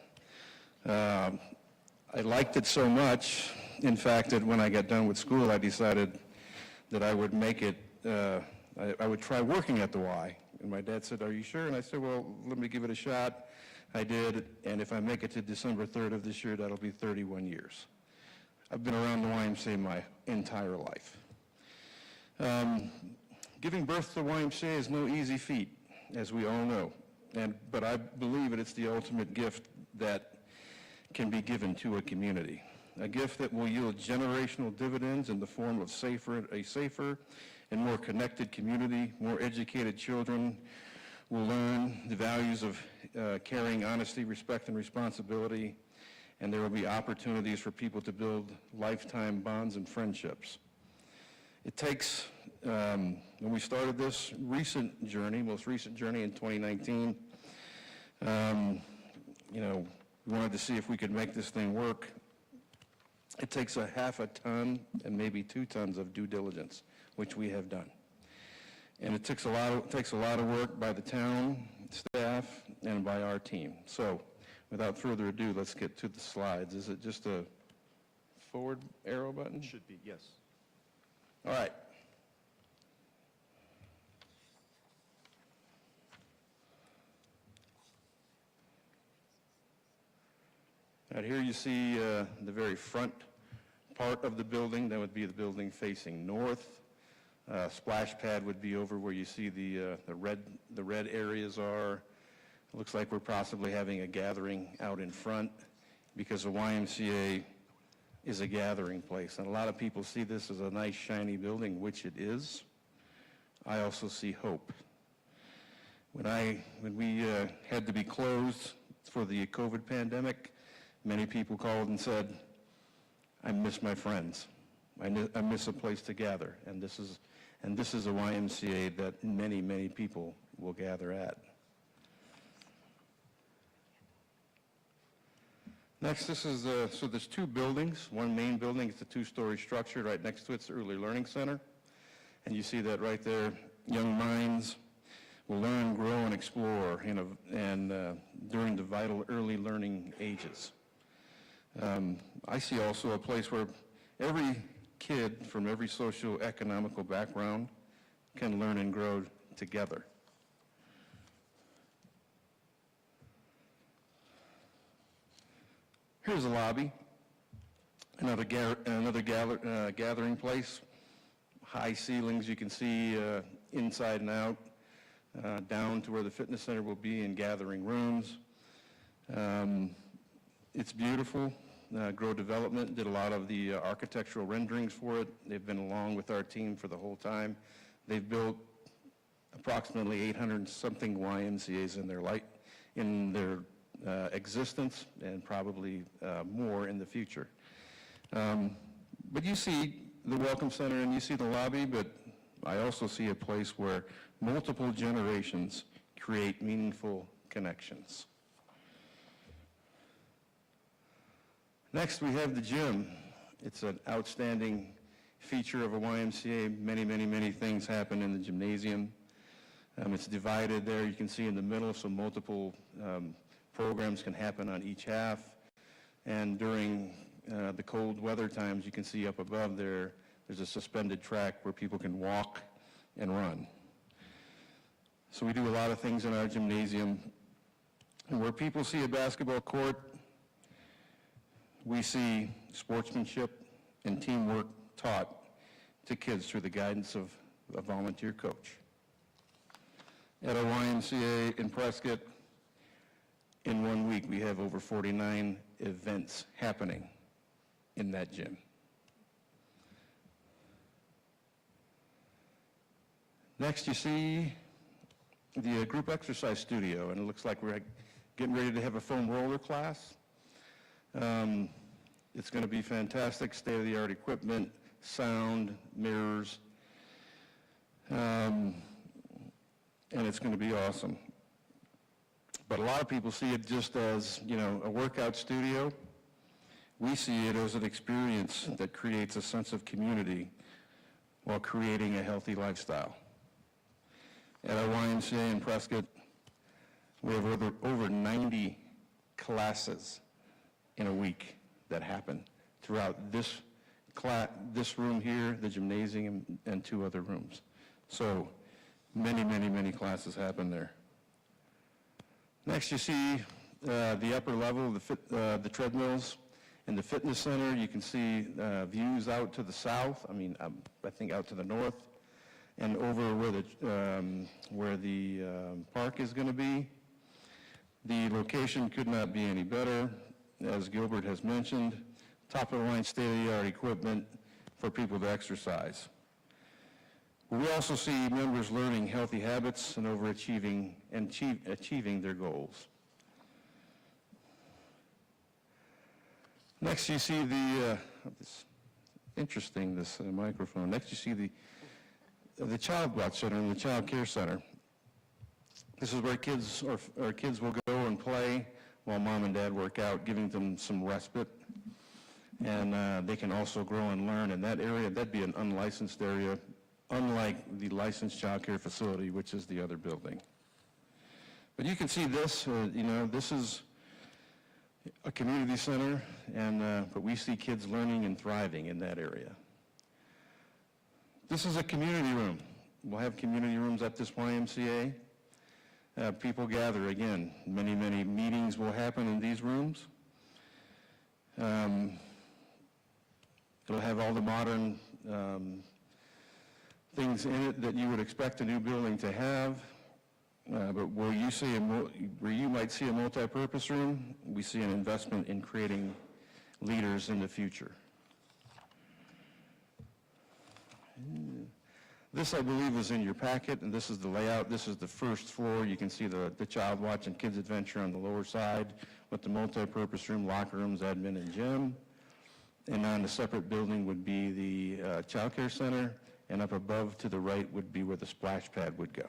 I liked it so much, in fact, that when I got done with school, I decided that I would make it, I would try working at the Y. And my dad said, "Are you sure?" And I said, "Well, let me give it a shot." I did, and if I make it to December 3rd of this year, that'll be 31 years. I've been around the YMCA my entire life. Giving birth to the YMCA is no easy feat, as we all know, but I believe that it's the ultimate gift that can be given to a community. A gift that will yield generational dividends in the form of a safer and more connected community. More educated children will learn the values of caring, honesty, respect, and responsibility, and there will be opportunities for people to build lifetime bonds and friendships. It takes, when we started this most recent journey in 2019, we wanted to see if we could make this thing work. It takes a half a ton and maybe 2 tons of due diligence, which we have done. And it takes a lot of work by the town staff and by our team. So without further ado, let's get to the slides. Is it just a forward arrow button? Should be, yes. All right. Right here you see the very front part of the building. That would be the building facing north. Splash pad would be over where you see the red areas are. It looks like we're possibly having a gathering out in front because the YMCA is a gathering place. And a lot of people see this as a nice shiny building, which it is. I also see hope. When we had to be closed for the COVID pandemic, many people called and said, I miss my friends. I miss a place to gather. And this is a YMCA that many, many people will gather at. Next, so there's two buildings. One main building, it's a two-story structure. Right next to it's the Early Learning Center. And you see that right there, young minds will learn, grow, and explore during the vital early learning ages. I see also a place where every kid from every socio-economical background can learn and grow together. Here's a lobby, another gathering place. High ceilings you can see inside and out, down to where the fitness center will be in gathering rooms. It's beautiful. Grow Development did a lot of the architectural renderings for it. They've been along with our team for the whole time. They've built approximately 800-something YMCAs in their existence, and probably more in the future. But you see the Welcome Center and you see the lobby, but I also see a place where multiple generations create meaningful connections. Next, we have the gym. It's an outstanding feature of a YMCA. Many, many, many things happen in the gymnasium. It's divided there. You can see in the middle, so multiple programs can happen on each half. And during the cold weather times, you can see up above there's a suspended track where people can walk and run. So we do a lot of things in our gymnasium. And where people see a basketball court, we see sportsmanship and teamwork taught to kids through the guidance of a volunteer coach. At our YMCA in Prescott, in 1 week, we have over 49 events happening in that gym. Next, you see the group exercise studio, and it looks like we're getting ready to have a foam roller class. It's going to be fantastic, state-of-the-art equipment, sound, mirrors, and it's going to be awesome. But a lot of people see it just as, a workout studio. We see it as an experience that creates a sense of community while creating a healthy lifestyle. At our YMCA in Prescott, we have over 90 classes in a week that happen throughout this room here, the gymnasium, and 2 other rooms. So many, many, many classes happen there. Next, you see the upper level, the treadmills. In the fitness center, you can see views out to the south, I think out to the north, and over where the park is going to be. The location could not be any better. As Gilbert has mentioned, top-of-the-line state-of-the-art equipment for people to exercise. We also see members learning healthy habits and achieving their goals. Next, you see this microphone. Next, you see the Child Watch Center and the Child Care Center. This is where kids will go and play while mom and dad work out, giving them some respite. And they can also grow and learn in that area. That'd be an unlicensed area, unlike the licensed child care facility, which is the other building. But you can see this, this is a community center, but we see kids learning and thriving in that area. This is a community room. We'll have community rooms at this YMCA. People gather again. Many, many meetings will happen in these rooms. It'll have all the modern things in it that you would expect a new building to have. But where you might see a multi-purpose room, we see an investment in creating leaders in the future. This, I believe, is in your packet, and this is the layout. This is the first floor. You can see the Child Watch and Kids Adventure on the lower side with the multi-purpose room, locker rooms, admin, and gym. And on the separate building would be the Child Care Center, and up above to the right would be where the splash pad would go.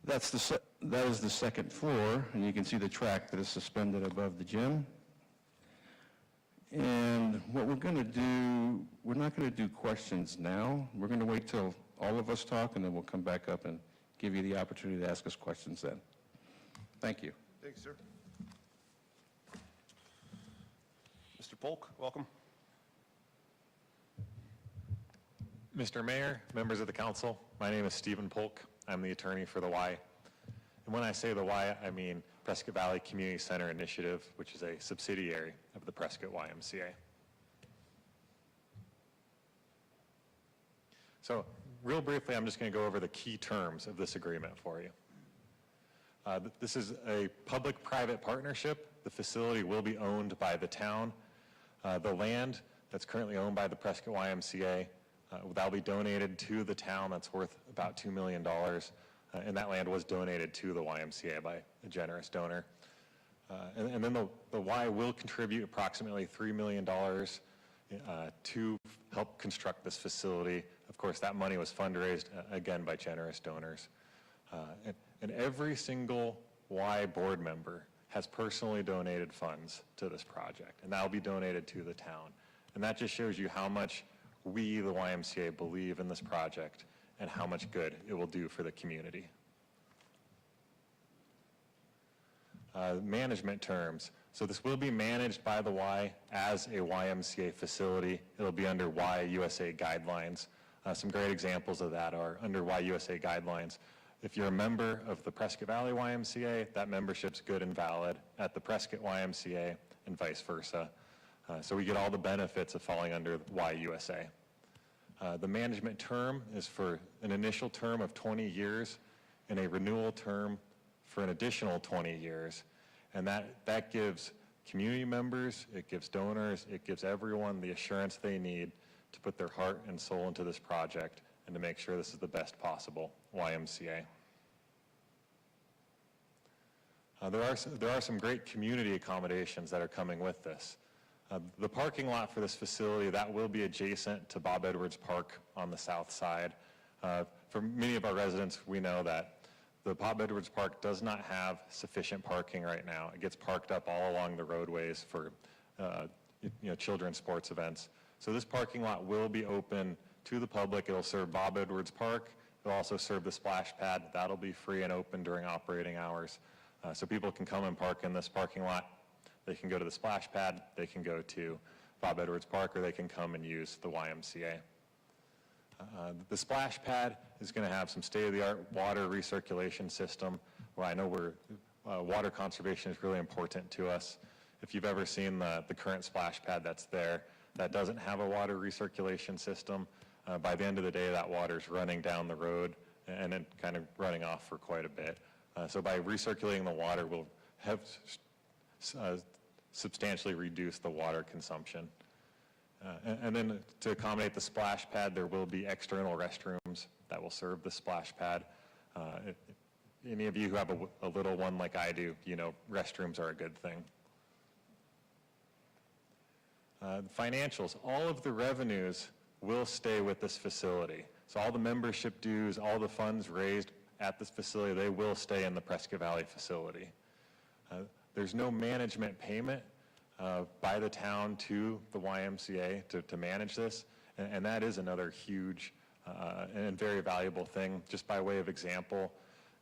That is the second floor, and you can see the track that is suspended above the gym. And what we're going to do, we're not going to do questions now. We're going to wait till all of us talk, and then we'll come back up and give you the opportunity to ask us questions then. Thank you. Thanks, sir. Mr. Polk, welcome. Mr. Mayor, members of the council, my name is Stephen Polk. I'm the attorney for the Y. And when I say the Y, I mean Prescott Valley Community Center Initiative, which is a subsidiary of the Prescott YMCA. So real briefly, I'm just going to go over the key terms of this agreement for you. This is a public-private partnership. The facility will be owned by the town. The land that's currently owned by the Prescott YMCA, that'll be donated to the town. That's worth about $2 million. And that land was donated to the YMCA by a generous donor. And then the Y will contribute approximately $3 million to help construct this facility. Of course, that money was fundraised, again, by generous donors. And every single Y board member has personally donated funds to this project, and that will be donated to the town. And that just shows you how much we, the YMCA, believe in this project and how much good it will do for the community. Management terms. So this will be managed by the Y as a YMCA facility. It'll be under YUSA guidelines. Some great examples of that are under YUSA guidelines. If you're a member of the Prescott Valley YMCA, that membership's good and valid at the Prescott YMCA and vice versa. So we get all the benefits of falling under YUSA. The management term is for an initial term of 20 years and a renewal term for an additional 20 years. And that gives community members, it gives donors, it gives everyone the assurance they need to put their heart and soul into this project and to make sure this is the best possible YMCA. There are some great community accommodations that are coming with this. The parking lot for this facility, that will be adjacent to Bob Edwards Park on the south side. For many of our residents, we know that the Bob Edwards Park does not have sufficient parking right now. It gets parked up all along the roadways for children's sports events. So this parking lot will be open to the public. It'll serve Bob Edwards Park. It'll also serve the splash pad. That'll be free and open during operating hours. So people can come and park in this parking lot. They can go to the splash pad, they can go to Bob Edwards Park, or they can come and use the YMCA. The splash pad is going to have some state-of-the-art water recirculation system, where I know water conservation is really important to us. If you've ever seen the current splash pad that's there, that doesn't have a water recirculation system. By the end of the day, that water's running down the road and then kind of running off for quite a bit. So by recirculating the water, we'll have substantially reduce the water consumption. And then to accommodate the splash pad, there will be external restrooms that will serve the splash pad. Any of you who have a little one like I do, you know restrooms are a good thing. Financials, all of the revenues will stay with this facility. So all the membership dues, all the funds raised at this facility, they will stay in the Prescott Valley facility. There's no management payment by the town to the YMCA to manage this, and that is another huge and very valuable thing. Just by way of example,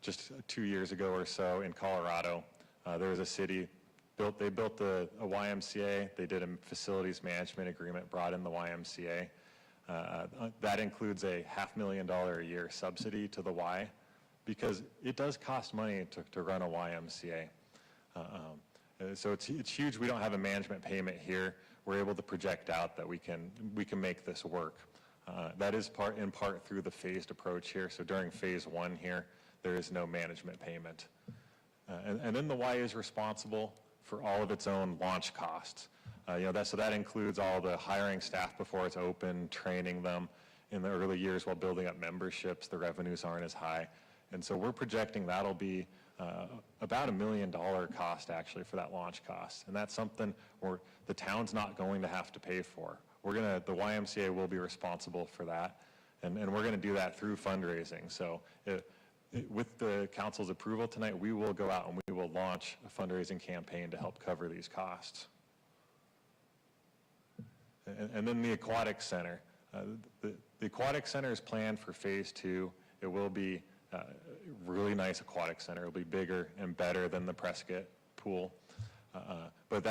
just 2 years ago or so in Colorado, there was a city, they built a YMCA, they did a facilities management agreement, brought in the YMCA. That includes a $500,000 a year subsidy to the Y, because it does cost money to run a YMCA. So it's huge. We don't have a management payment here. We're able to project out that we can make this work. That is in part through the phased approach here. So during phase 1 here, there is no management payment. And then the Y is responsible for all of its own launch costs. So that includes all the hiring staff before it's open, training them in the early years while building up memberships. The revenues aren't as high. And so we're projecting that'll be about $1 million cost actually for that launch cost. And that's something where the town's not going to have to pay for. The YMCA will be responsible for that. And we're going to do that through fundraising. So with the council's approval tonight, we will go out and we will launch a fundraising campaign to help cover these costs. And then the aquatic center. The aquatic center is planned for phase 2. It will be a really nice aquatic center. It'll be bigger and better than the Prescott pool. But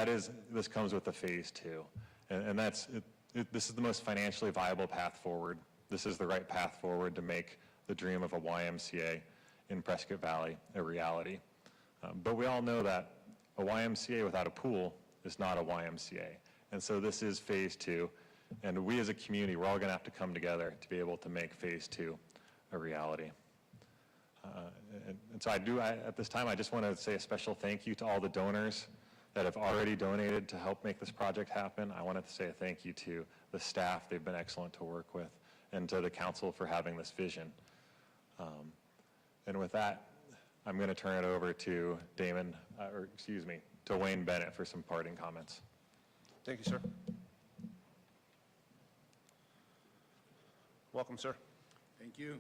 this comes with the phase 2. And this is the most financially viable path forward. This is the right path forward to make the dream of a YMCA in Prescott Valley a reality. But we all know that a YMCA without a pool is not a YMCA. And so this is phase 2. And we as a community, we're all going to have to come together to be able to make phase 2 a reality. And so at this time, I just want to say a special thank you to all the donors that have already donated to help make this project happen. I wanted to say a thank you to the staff. They've been excellent to work with, and to the council for having this vision. And with that, I'm going to turn it over to to Wayne Bennett for some parting comments. Thank you, sir. Welcome, sir. Thank you.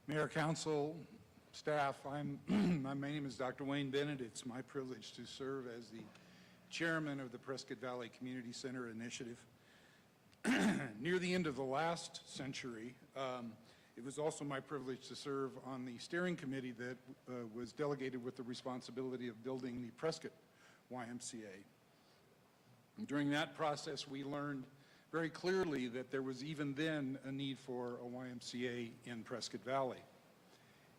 Mayor, council, staff, my name is Dr. Wayne Bennett. It's my privilege to serve as the chairman of the Prescott Valley Community Center Initiative. Near the end of the last century, it was also my privilege to serve on the steering committee that was delegated with the responsibility of building the Prescott YMCA. And during that process, we learned very clearly that there was even then a need for a YMCA in Prescott Valley.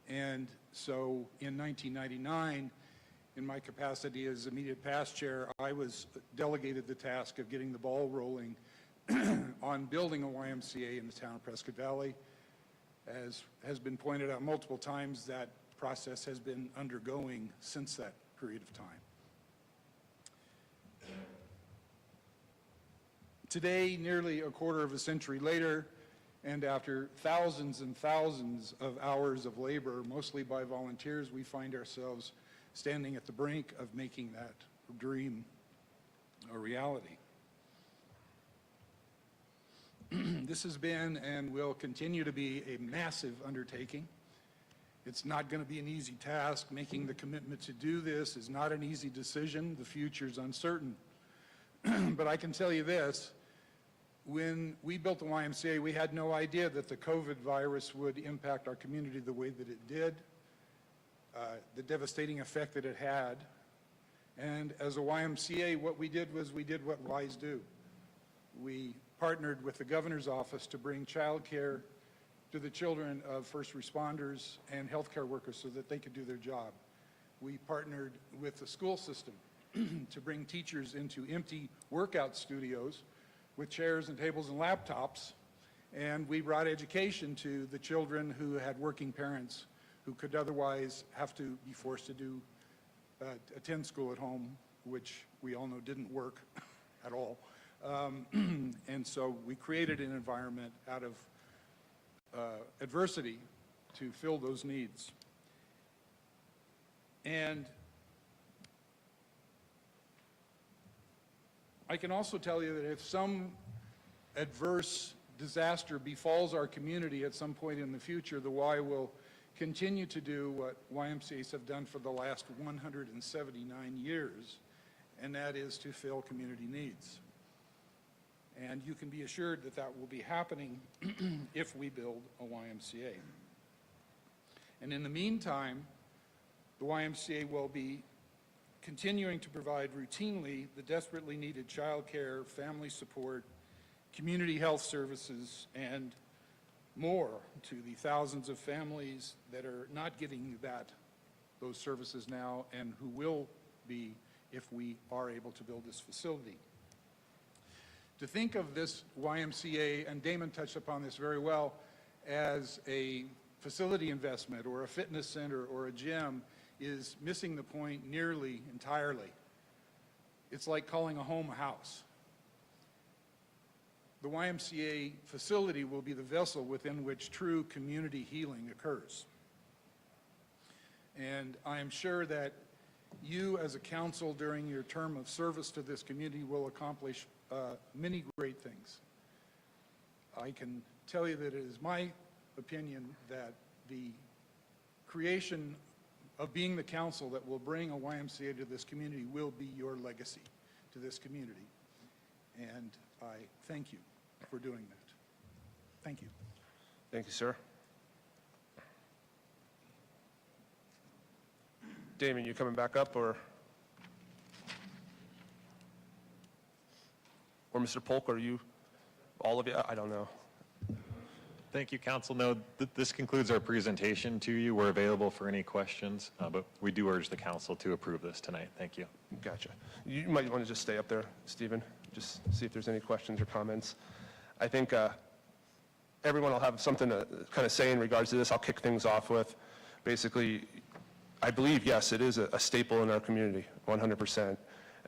And so in 1999, in my capacity as immediate past chair, I was delegated the task of getting the ball rolling on building a YMCA in the town of Prescott Valley. As has been pointed out multiple times, that process has been undergoing since that period of time. Today, nearly a quarter of a century later, and after thousands and thousands of hours of labor, mostly by volunteers, we find ourselves standing at the brink of making that dream a reality. This has been and will continue to be a massive undertaking. It's not going to be an easy task. Making the commitment to do this is not an easy decision. The future's uncertain. But I can tell you this, when we built the YMCA, we had no idea that the COVID virus would impact our community the way that it did, the devastating effect that it had. And as a YMCA, what we did was we did what Ys do. We partnered with the governor's office to bring child care to the children of first responders and healthcare workers so that they could do their job. We partnered with the school system to bring teachers into empty workout studios with chairs and tables and laptops, and we brought education to the children who had working parents who could otherwise have to be forced to attend school at home, which we all know didn't work at all. And so we created an environment out of adversity to fill those needs. And I can also tell you that if some adverse disaster befalls our community at some point in the future, the Y will continue to do what YMCAs have done for the last 179 years, and that is to fill community needs. And you can be assured that that will be happening if we build a YMCA. And in the meantime, the YMCA will be continuing to provide routinely the desperately needed child care, family support, community health services, and more to the thousands of families that are not getting those services now and who will be if we are able to build this facility. To think of this YMCA, and Damon touched upon this very well, as a facility investment or a fitness center or a gym is missing the point nearly entirely. It's like calling a home a house. The YMCA facility will be the vessel within which true community healing occurs. And I am sure that you, as a council, during your term of service to this community, will accomplish many great things. I can tell you that it is my opinion that the creation of being the council that will bring a YMCA to this community will be your legacy to this community. And I thank you for doing that. Thank you. Thank you, sir. Damien, you coming back up, or Mr. Polk, are you, all of you? I don't know. Thank you, Council. No, this concludes our presentation to you. We're available for any questions, but we do urge the Council to approve this tonight. Thank you. Gotcha. You might want to just stay up there, Stephen, just see if there's any questions or comments. I think everyone will have something to kind of say in regards to this. I'll kick things off with, basically, I believe, yes, it is a staple in our community, 100%.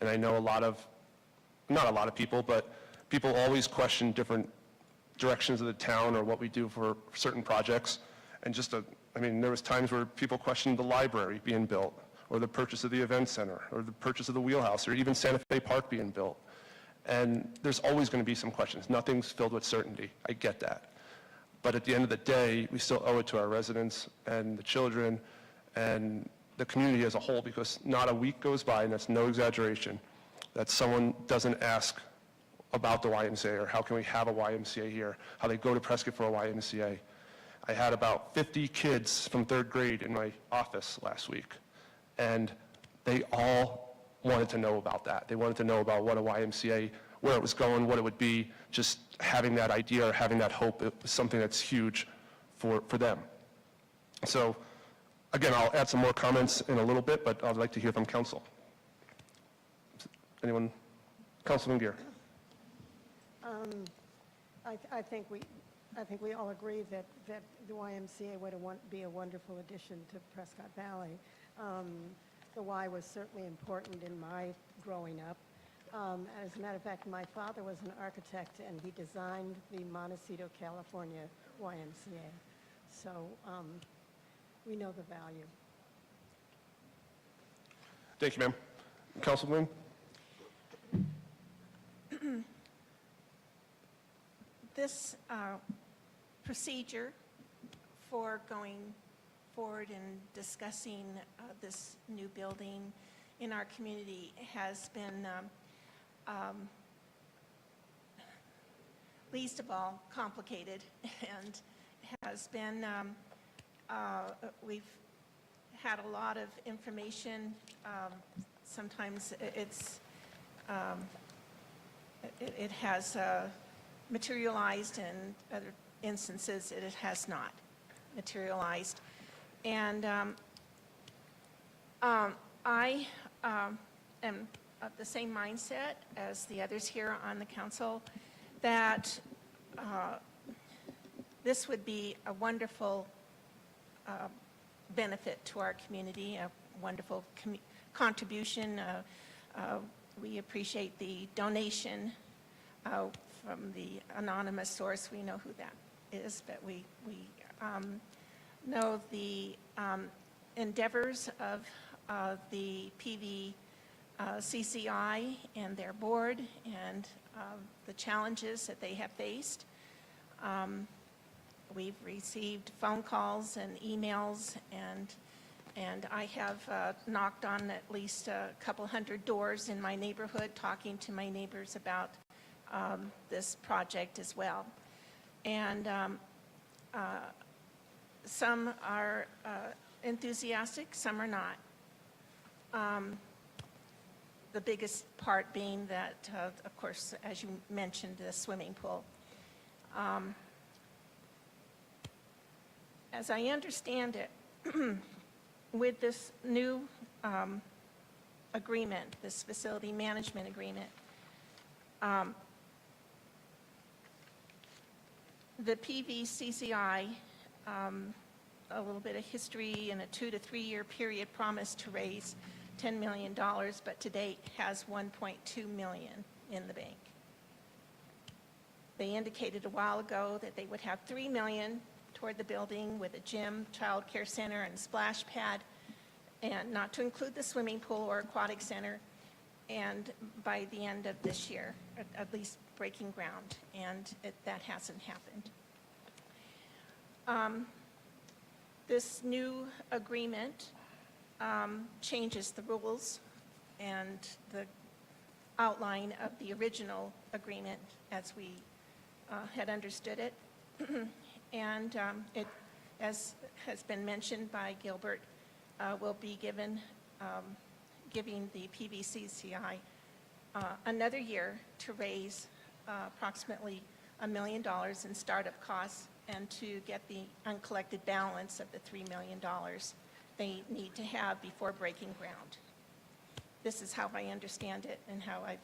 And I know not a lot of people, but people always question different directions of the town or what we do for certain projects. And there was times where people questioned the library being built, or the purchase of the event center, or the purchase of the wheelhouse, or even Santa Fe Park being built. And there's always going to be some questions. Nothing's filled with certainty. I get that. But at the end of the day, we still owe it to our residents and the children and the community as a whole, because not a week goes by, and that's no exaggeration, that someone doesn't ask about the YMCA, or how can we have a YMCA here, how they go to Prescott for a YMCA. I had about 50 kids from 3rd grade in my office last week, and they all wanted to know about that. They wanted to know about what a YMCA, where it was going, what it would be. Just having that idea or having that hope, it was something that's huge for them. So again, I'll add some more comments in a little bit, but I'd like to hear from council. Anyone? Councilman Gear. I think we all agree that the YMCA would be a wonderful addition to Prescott Valley. The Y was certainly important in my growing up. As a matter of fact, my father was an architect, and he designed the Montecito, California YMCA. So we know the value. Thank you, ma'am. Councilman? This procedure for going forward and discussing this new building in our community has been, least of all, complicated, and has been, we've had a lot of information. Sometimes it has materialized, and other instances it has not materialized. And I am of the same mindset as the others here on the council, that this would be a wonderful benefit to our community, a wonderful contribution. We appreciate the donation from the anonymous source. We know who that is, but we know the endeavors of the PVCCI and their board, and the challenges that they have faced. We've received phone calls and emails, and I have knocked on at least a couple hundred doors in my neighborhood, talking to my neighbors about this project as well. And some are enthusiastic, some are not. The biggest part being that, of course, as you mentioned, the swimming pool. As I understand it, with this new agreement, this facility management agreement, the PVCCI, a little bit of history, in a 2 to 3 year period, promised to raise $10 million, but to date has $1.2 million in the bank. They indicated a while ago that they would have $3 million toward the building with a gym, child care center, and splash pad, and not to include the swimming pool or aquatic center, and by the end of this year, at least breaking ground, and that hasn't happened. This new agreement changes the rules and the outline of the original agreement as we had understood it. And it, as has been mentioned by Gilbert, will be giving the PVCCI another year to raise approximately $1 million in startup costs and to get the uncollected balance of the $3 million they need to have before breaking ground. This is how I understand it and how I've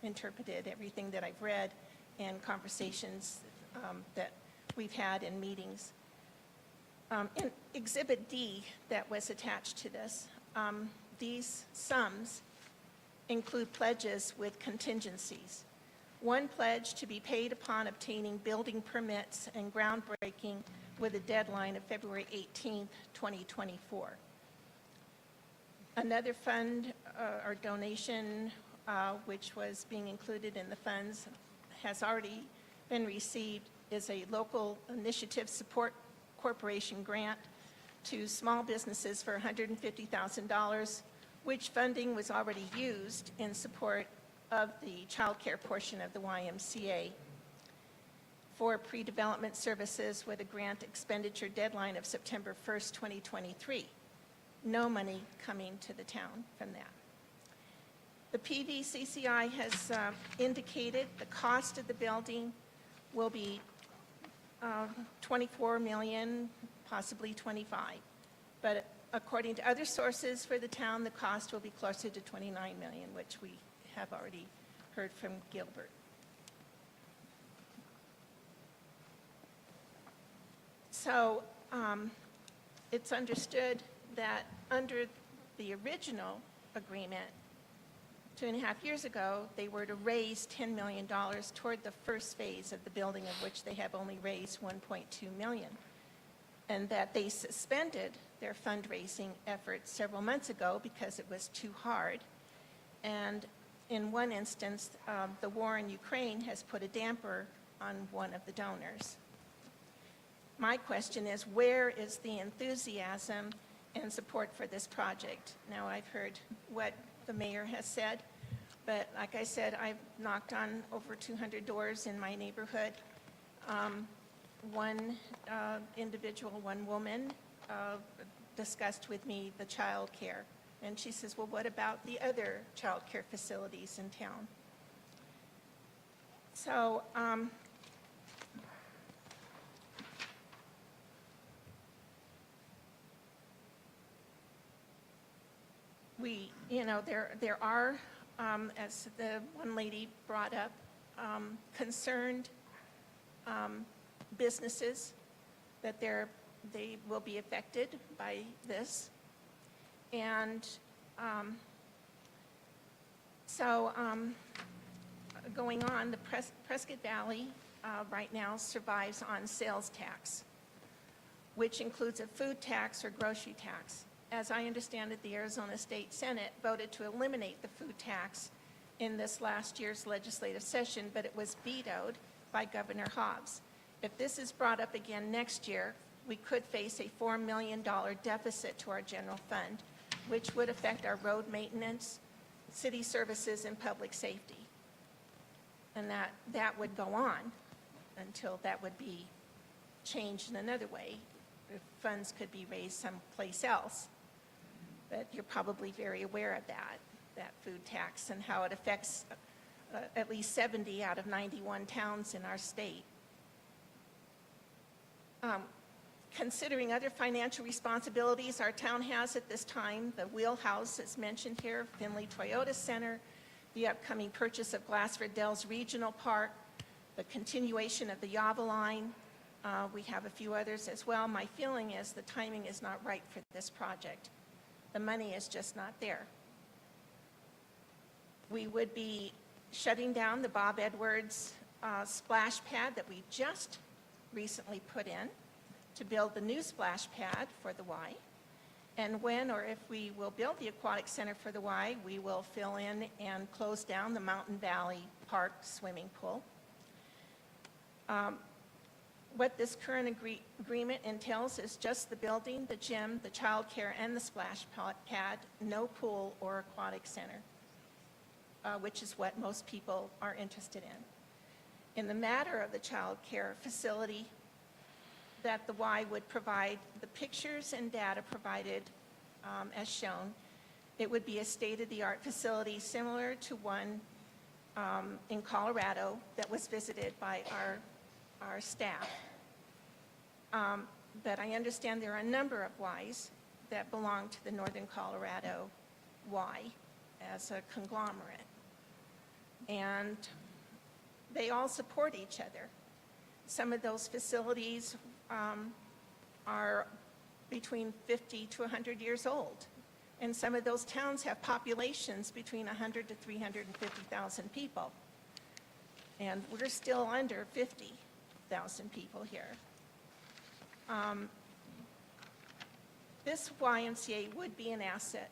interpreted everything that I've read and conversations that we've had in meetings. In Exhibit D that was attached to this, these sums include pledges with contingencies. One pledge to be paid upon obtaining building permits and groundbreaking with a deadline of February 18th, 2024. Another fund or donation which was being included in the funds has already been received is a local initiative support corporation grant to small businesses for $150,000, which funding was already used in support of the child care portion of the YMCA for pre-development services with a grant expenditure deadline of September 1st, 2023. No money coming to the town from that. The PVCCI has indicated the cost of the building will be 24 million, possibly 25. But according to other sources for the town, the cost will be closer to 29 million, which we have already heard from Gilbert. So it's understood that under the original agreement, 2.5 years ago, they were to raise $10 million toward the first phase of the building, of which they have only raised $1.2 million, and that they suspended their fundraising efforts several months ago because it was too hard. And in one instance, the war in Ukraine has put a damper on one of the donors. My question is, where is the enthusiasm and support for this project? Now, I've heard what the mayor has said, but like I said, I've knocked on over 200 doors in my neighborhood. One individual, one woman, discussed with me the child care. And she says, well, what about the other child care facilities in town? So, there are, as the one lady brought up, concerned businesses that they will be affected by this. And going on, the Prescott Valley right now survives on sales tax, which includes a food tax or grocery tax. As I understand it, the Arizona State Senate voted to eliminate the food tax in this last year's legislative session, but it was vetoed by Governor Hobbs. If this is brought up again next year, we could face a $4 million deficit to our general fund, which would affect our road maintenance, city services, and public safety. And that would go on until that would be changed in another way. If funds could be raised someplace else. But you're probably very aware of that food tax and how it affects at least 70 out of 91 towns in our state. Considering other financial responsibilities our town has at this time, the wheelhouse is mentioned here, Findlay Toyota Center, the upcoming purchase of Glassford Dells Regional Park, the continuation of the Yava line. We have a few others as well. My feeling is the timing is not right for this project. The money is just not there. We would be shutting down the Bob Edwards splash pad that we just recently put in to build the new splash pad for the Y. And when or if we will build the aquatic center for the Y, we will fill in and close down the Mountain Valley Park swimming pool. What this current agreement entails is just the building, the gym, the childcare, and the splash pad, no pool or aquatic center, which is what most people are interested in. In the matter of the childcare facility, that the Y would provide the pictures and data provided as shown. It would be a state-of-the-art facility similar to one in Colorado that was visited by our staff. But I understand there are a number of Ys that belong to the Northern Colorado Y as a conglomerate. And they all support each other. Some of those facilities are between 50 to 100 years old. And some of those towns have populations between 100 to 350,000 people. And we're still under 50,000 people here. This YMCA would be an asset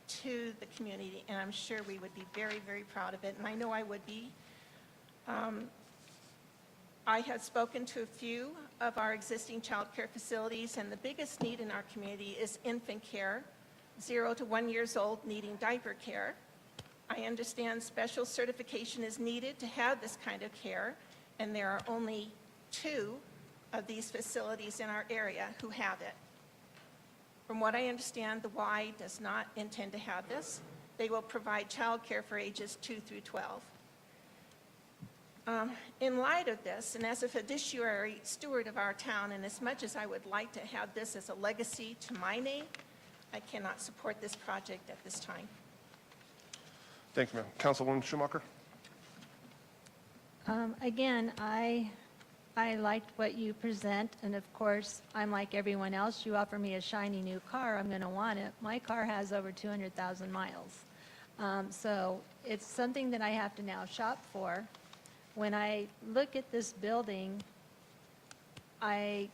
to the community, and I'm sure we would be very, very proud of it, and I know I would be. I have spoken to a few of our existing child care facilities, and the biggest need in our community is infant care, 0 to 1 years old needing diaper care. I understand special certification is needed to have this kind of care, and there are only 2 of these facilities in our area who have it. From what I understand, the Y does not intend to have this. They will provide child care for ages 2 through 12. In light of this, and as a fiduciary steward of our town, and as much as I would like to have this as a legacy to my name, I cannot support this project at this time. Thank you, ma'am. Councilwoman Schumacher? Again, I liked what you present, and of course, I'm like everyone else. You offer me a shiny new car, I'm going to want it. My car has over 200,000 miles. So it's something that I have to now shop for. When I look at this building, I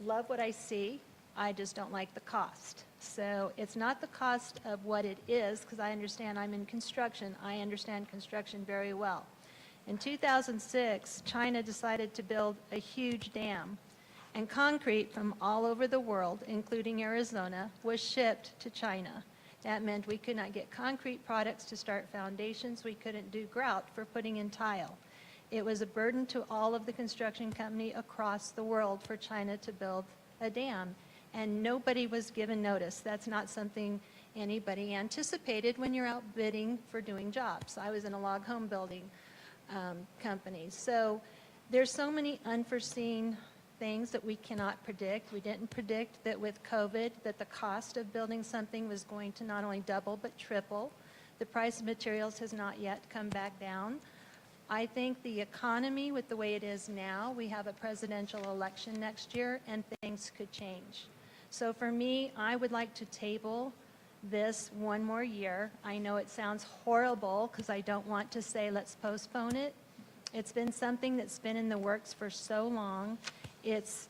love what I see. I just don't like the cost. So it's not the cost of what it is, because I understand I'm in construction. I understand construction very well. In 2006, China decided to build a huge dam, and concrete from all over the world, including Arizona, was shipped to China. That meant we could not get concrete products to start foundations. We couldn't do grout for putting in tile. It was a burden to all of the construction company across the world for China to build a dam, and nobody was given notice. That's not something anybody anticipated when you're out bidding for doing jobs. I was in a log home building company. So there's so many unforeseen things that we cannot predict. We didn't predict that with COVID that the cost of building something was going to not only double but triple. The price of materials has not yet come back down. I think the economy, with the way it is now, we have a presidential election next year, and things could change. So for me, I would like to table this one more year. I know it sounds horrible because I don't want to say let's postpone it. It's been something that's been in the works for so long. It's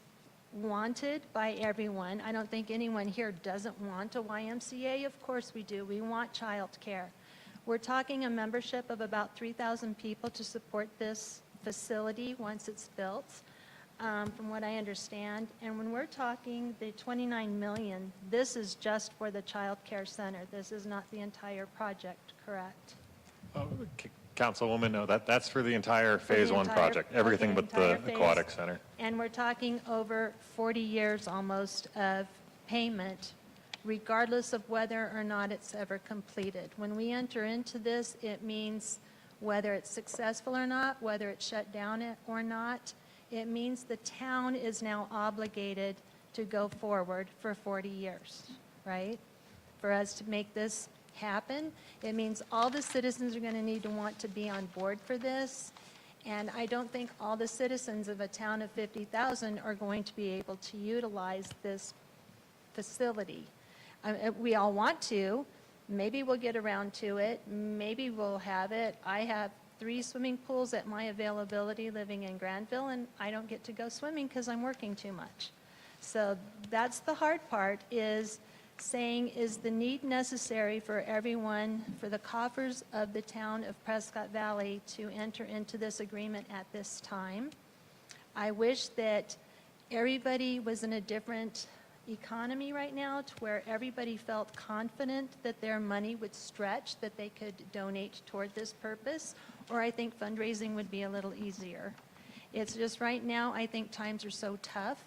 wanted by everyone. I don't think anyone here doesn't want a YMCA. Of course we do. We want child care. We're talking a membership of about 3,000 people to support this facility once it's built, from what I understand. And when we're talking the $29 million, this is just for the child care center. This is not the entire project, correct? Councilwoman, no, that's for the entire Phase 1 project, everything but the aquatic center. And we're talking over 40 years almost of payment, regardless of whether or not it's ever completed. When we enter into this, it means whether it's successful or not, whether it's shut down or not, it means the town is now obligated to go forward for 40 years, right? For us to make this happen, it means all the citizens are going to need to want to be on board for this. And I don't think all the citizens of a town of 50,000 are going to be able to utilize this facility. We all want to, Maybe we'll get around to it. Maybe we'll have it. I have 3 swimming pools at my availability living in Granville, and I don't get to go swimming because I'm working too much. So that's the hard part, is saying, is the need necessary for everyone, for the coffers of the town of Prescott Valley to enter into this agreement at this time? I wish that everybody was in a different economy right now, to where everybody felt confident that their money would stretch, that they could donate toward this purpose, or I think fundraising would be a little easier. It's just right now, I think times are so tough,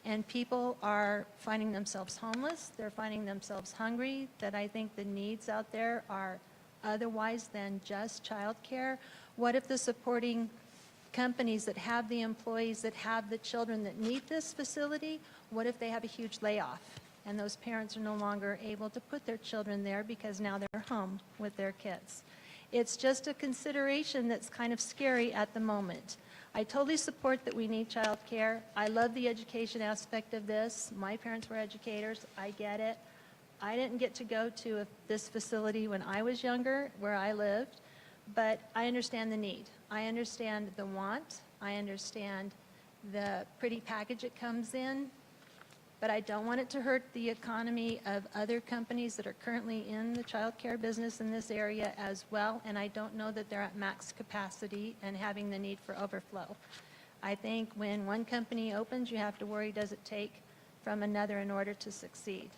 and people are finding themselves homeless, they're finding themselves hungry, that I think the needs out there are otherwise than just childcare. What if the supporting companies that have the employees, that have the children that need this facility, what if they have a huge layoff and those parents are no longer able to put their children there because now they're home with their kids? It's just a consideration that's kind of scary at the moment. I totally support that we need childcare. I love the education aspect of this. My parents were educators. I get it. I didn't get to go to this facility when I was younger, where I lived, but I understand the need. I understand the want. I understand the pretty package it comes in, but I don't want it to hurt the economy of other companies that are currently in the child care business in this area as well, and I don't know that they're at max capacity and having the need for overflow. I think when one company opens, you have to worry, does it take from another in order to succeed?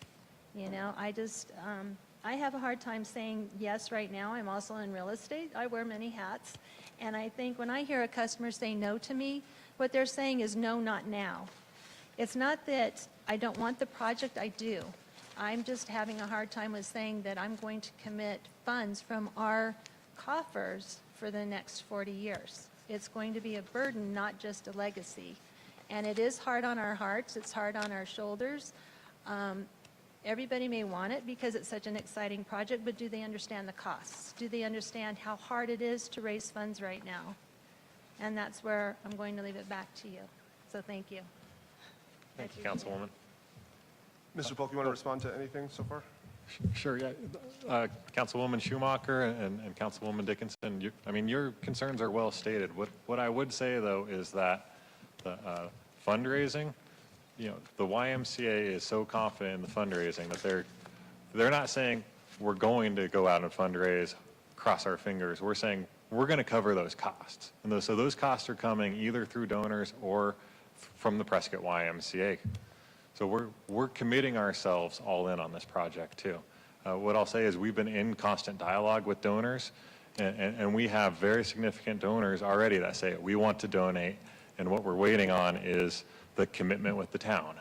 You know, I have a hard time saying yes right now. I'm also in real estate. I wear many hats. And I think when I hear a customer say no to me, what they're saying is no, not now. It's not that I don't want the project, I do. I'm just having a hard time with saying that I'm going to commit funds from our coffers for the next 40 years. It's going to be a burden, not just a legacy. And it is hard on our hearts, it's hard on our shoulders. Everybody may want it because it's such an exciting project, but do they understand the costs? Do they understand how hard it is to raise funds right now? And that's where I'm going to leave it back to you. So thank you. Thank you, Councilwoman. Mr. Polk, you want to respond to anything so far? Sure, yeah. Councilwoman Schumacher and Councilwoman Dickinson, your concerns are well stated. What I would say, though, is that the fundraising, the YMCA is so confident in the fundraising that they're not saying we're going to go out and fundraise, cross our fingers. We're saying we're going to cover those costs. And so those costs are coming either through donors or from the Prescott YMCA. So we're committing ourselves all in on this project too. What I'll say is we've been in constant dialogue with donors, and we have very significant donors already that say we want to donate, and what we're waiting on is the commitment with the town,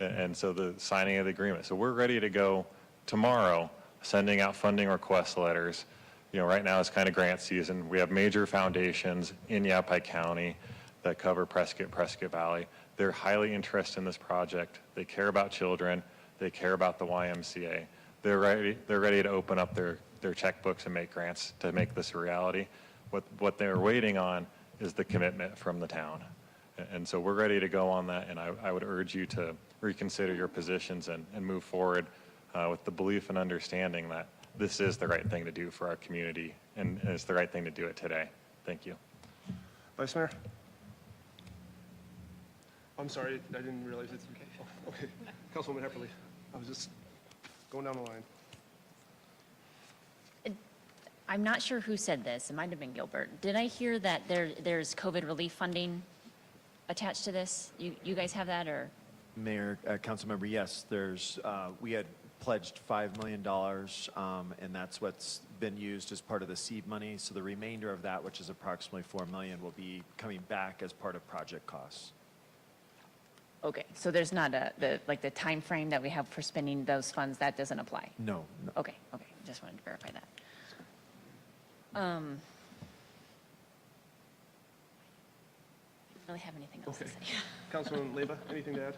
and so the signing of the agreement. So we're ready to go tomorrow, sending out funding request letters. Right now it's kind of grant season. We have major foundations in Yavapai County that cover Prescott Valley. They're highly interested in this project. They care about children. They care about the YMCA. They're ready to open up their checkbooks and make grants to make this a reality. What they're waiting on is the commitment from the town. And so we're ready to go on that, and I would urge you to reconsider your positions and move forward with the belief and understanding that this is the right thing to do for our community, and it's the right thing to do it today. Thank you. Vice Mayor? I'm sorry, I didn't realize it's okay. Oh, okay. Councilwoman Hepperly, I was just going down the line. I'm not sure who said this. It might have been Gilbert. Did I hear that there's COVID relief funding attached to this? You guys have that, or? Mayor, council member, yes, we had pledged $5 million, and that's what's been used as part of the seed money. So the remainder of that, which is approximately $4 million, will be coming back as part of project costs. Okay, so there's not the time frame that we have for spending those funds, that doesn't apply? No. Okay, just wanted to verify that. I don't really have anything else to say. Councilwoman Leyva, anything to add?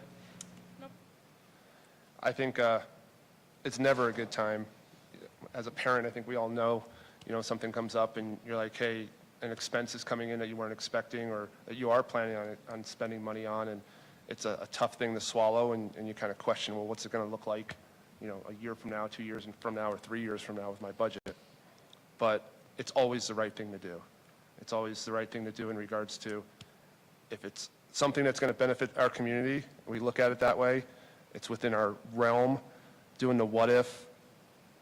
Nope. I think it's never a good time. As a parent, I think we all know, something comes up and you're like, hey, an expense is coming in that you weren't expecting or that you are planning on spending money on, and it's a tough thing to swallow, and you kind of question, well, what's it going to look like a year from now, 2 years from now, or 3 years from now with my budget. But it's always the right thing to do. It's always the right thing to do in regards to if it's something that's going to benefit our community, we look at it that way, it's within our realm, doing the what if,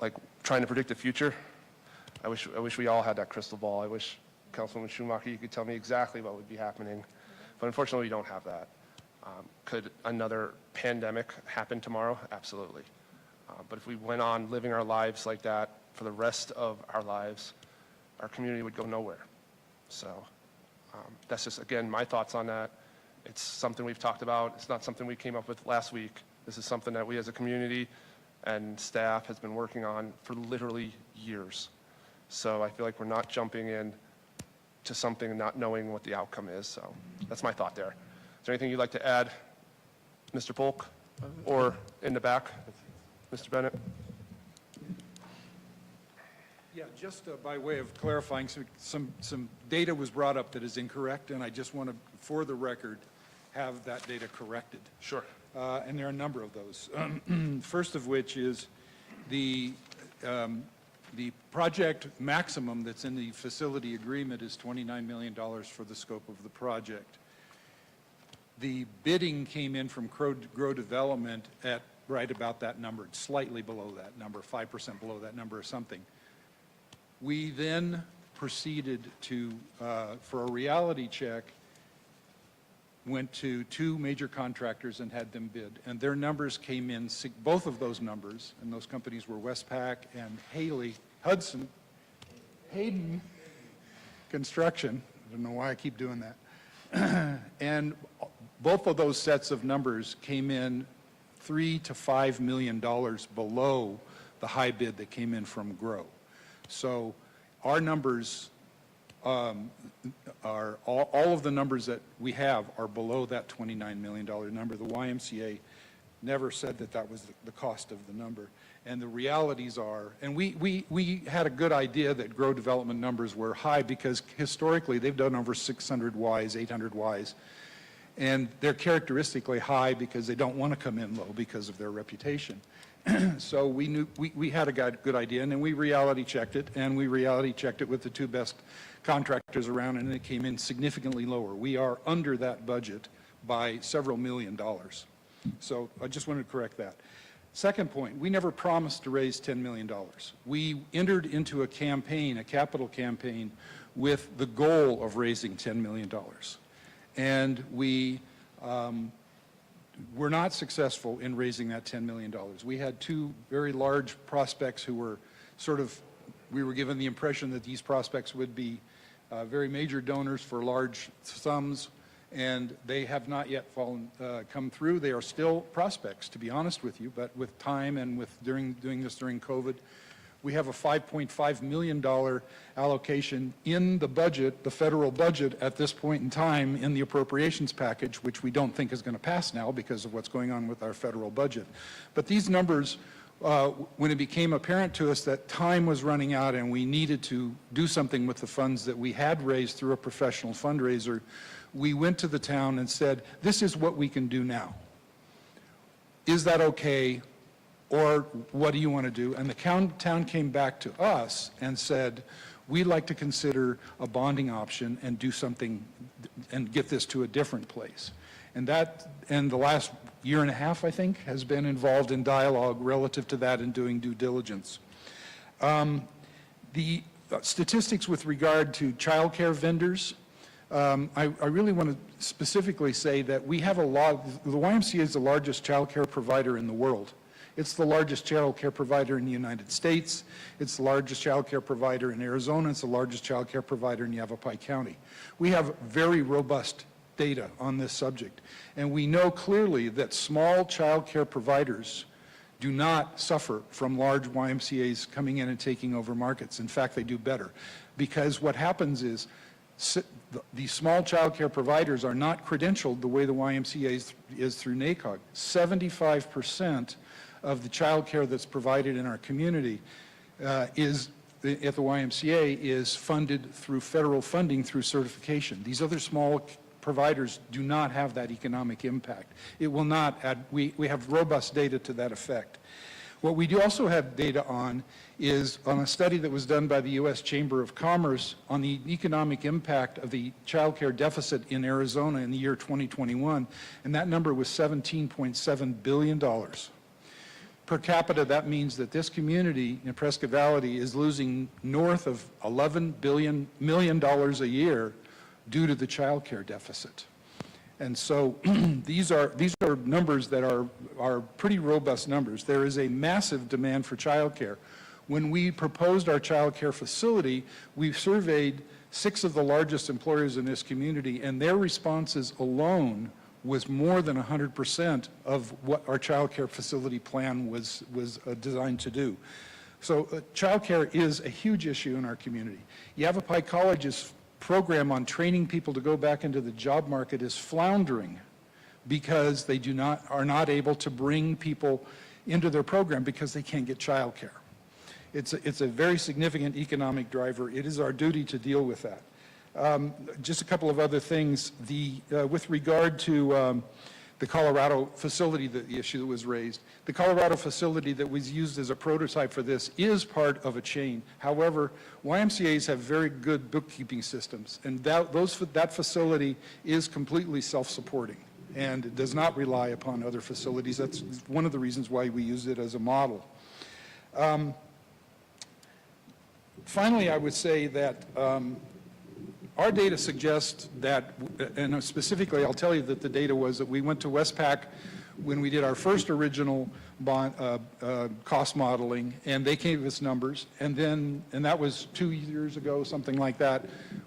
like trying to predict the future. I wish we all had that crystal ball. I wish, Councilwoman Schumacher, you could tell me exactly what would be happening. But unfortunately, we don't have that. Could another pandemic happen tomorrow? Absolutely. But if we went on living our lives like that for the rest of our lives, our community would go nowhere. So that's just, again, my thoughts on that. It's something we've talked about. It's not something we came up with last week. This is something that we as a community and staff has been working on for literally years. So I feel like we're not jumping in to something and not knowing what the outcome is. So that's my thought there. Is there anything you'd like to add, Mr. Polk, or in the back, Mr. Bennett? Yeah, just by way of clarifying, some data was brought up that is incorrect, and I just want to, for the record, have that data corrected. Sure. And there are a number of those. First of which is the project maximum that's in the facility agreement is $29 million for the scope of the project. The bidding came in from Grow Development at right about that number, slightly below that number, 5% below that number or something. We then proceeded to, for a reality check, went to 2 major contractors and had them bid. And their numbers came in, both of those numbers, and those companies were Westpac and Hayden Construction. I don't know why I keep doing that. And both of those sets of numbers came in $3 to $5 million below the high bid that came in from Grow. So our numbers are, all of the numbers that we have are below that $29 million number. The YMCA never said that that was the cost of the number. And the realities are, and we had a good idea that Grow Development numbers were high because historically they've done over 600 Ys, 800 Ys. And they're characteristically high because they don't want to come in low because of their reputation. So we knew we had a good idea, and then we reality checked it, and we reality checked it with the 2 best contractors around, and it came in significantly lower. We are under that budget by several $1 million. So I just wanted to correct that. Second point, we never promised to raise $10 million. We entered into a campaign, a capital campaign, with the goal of raising $10 million. And we were not successful in raising that $10 million. We had 2 very large prospects who were we were given the impression that these prospects would be very major donors for large sums, and they have not yet come through. They are still prospects, to be honest with you, but with time and with doing this during COVID, we have a $5.5 million allocation in the budget, the federal budget at this point in time in the appropriations package, which we don't think is going to pass now because of what's going on with our federal budget. But these numbers, when it became apparent to us that time was running out and we needed to do something with the funds that we had raised through a professional fundraiser, we went to the town and said, this is what we can do now. Is that okay? Or what do you want to do? And the town came back to us and said, we'd like to consider a bonding option and do something and get this to a different place. And the last year and a half, I think, has been involved in dialogue relative to that and doing due diligence. The statistics with regard to child care vendors, I really want to specifically say that we have the YMCA is the largest child care provider in the world. It's the largest child care provider in the United States. It's the largest child care provider in Arizona. It's the largest child care provider in Yavapai County. We have very robust data on this subject. And we know clearly that small child care providers do not suffer from large YMCAs coming in and taking over markets. In fact, they do better. Because what happens is the small child care providers are not credentialed the way the YMCA is through NACOG. 75% of the child care that's provided in our community at the YMCA is funded through federal funding through certification. These other small providers do not have that economic impact. It will not add, we have robust data to that effect. What we do also have data on is on a study that was done by the U.S. Chamber of Commerce on the economic impact of the child care deficit in Arizona in the year 2021, and that number was $17.7 billion. Per capita, that means that this community in Prescott Valley is losing north of $11 million a year due to the child care deficit. And so these are numbers that are pretty robust numbers. There is a massive demand for child care. When we proposed our child care facility, we surveyed 6 of the largest employers in this community, and their responses alone was more than 100% of what our child care facility plan was designed to do. So child care is a huge issue in our community. Yavapai College's program on training people to go back into the job market is floundering because they are not able to bring people into their program because they can't get child care. It's a very significant economic driver. It is our duty to deal with that. Just a couple of other things. With regard to the Colorado facility, the issue that was raised, the Colorado facility that was used as a prototype for this is part of a chain. However, YMCAs have very good bookkeeping systems, and that facility is completely self-supporting and does not rely upon other facilities. That's one of the reasons why we use it as a model. Finally, I would say that our data suggests that, and specifically I'll tell you that the data was that we went to Westpac when we did our first original cost modeling, and they gave us numbers, and that was 2 years ago, something like that.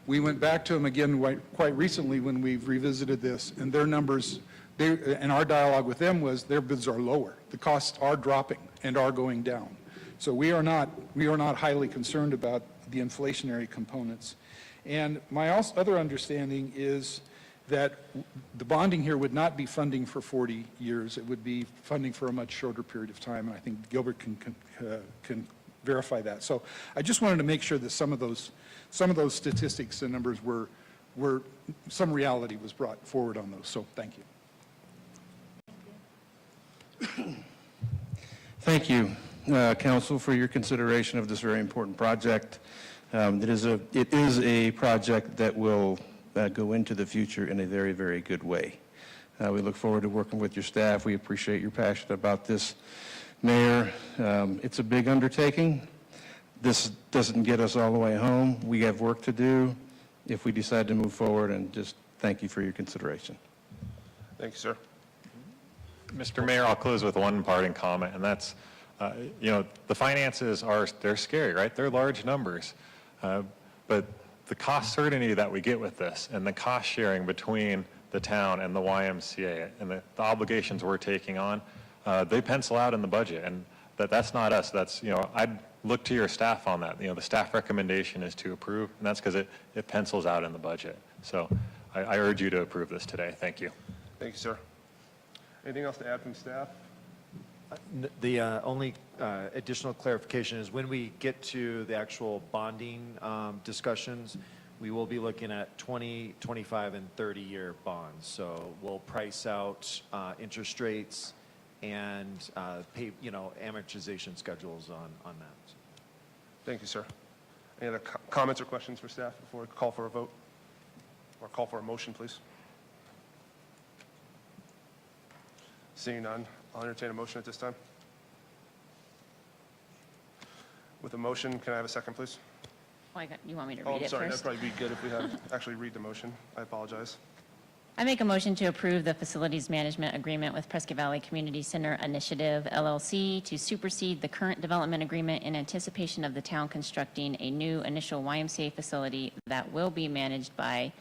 We went back to them again quite recently when we've revisited this, and their numbers, and our dialogue with them was their bids are lower. The costs are dropping and are going down. So we are not highly concerned about the inflationary components. And my other understanding is that the bonding here would not be funding for 40 years. It would be funding for a much shorter period of time, and I think Gilbert can verify that. So I just wanted to make sure that some of those statistics and numbers were some reality was brought forward on those. So thank you. Thank you, Council, for your consideration of this very important project. It is a project that will go into the future in a very, very good way. We look forward to working with your staff. We appreciate your passion about this, Mayor. It's a big undertaking. This doesn't get us all the way home. We have work to do if we decide to move forward, and just thank you for your consideration. Thank you, sir. Mr. Mayor, I'll close with one parting comment, and that's, the finances they're scary, right? They're large numbers. But the cost certainty that we get with this and the cost sharing between the town and the YMCA and the obligations we're taking on, they pencil out in the budget. And that's not us. That's, I'd look to your staff on that. The staff recommendation is to approve, and that's because it pencils out in the budget. So I urge you to approve this today. Thank you. Thank you, sir. Anything else to add from staff? The only additional clarification is when we get to the actual bonding discussions, we will be looking at 20, 25, and 30-year bonds. So we'll price out interest rates and pay, amortization schedules on that. Thank you, sir. Any other comments or questions for staff before we call for a vote? Or call for a motion, please? Seeing none, I'll entertain a motion at this time. With a motion, can I have a second, please? You want me to Oh, read I'm it sorry, first? that'd probably be good if we had actually read the motion. I apologize. I make a motion to approve the Facilities Management Agreement with Prescott Valley Community Center Initiative, LLC, to supersede the current development agreement in anticipation of the town constructing a new initial YMCA facility that will be managed by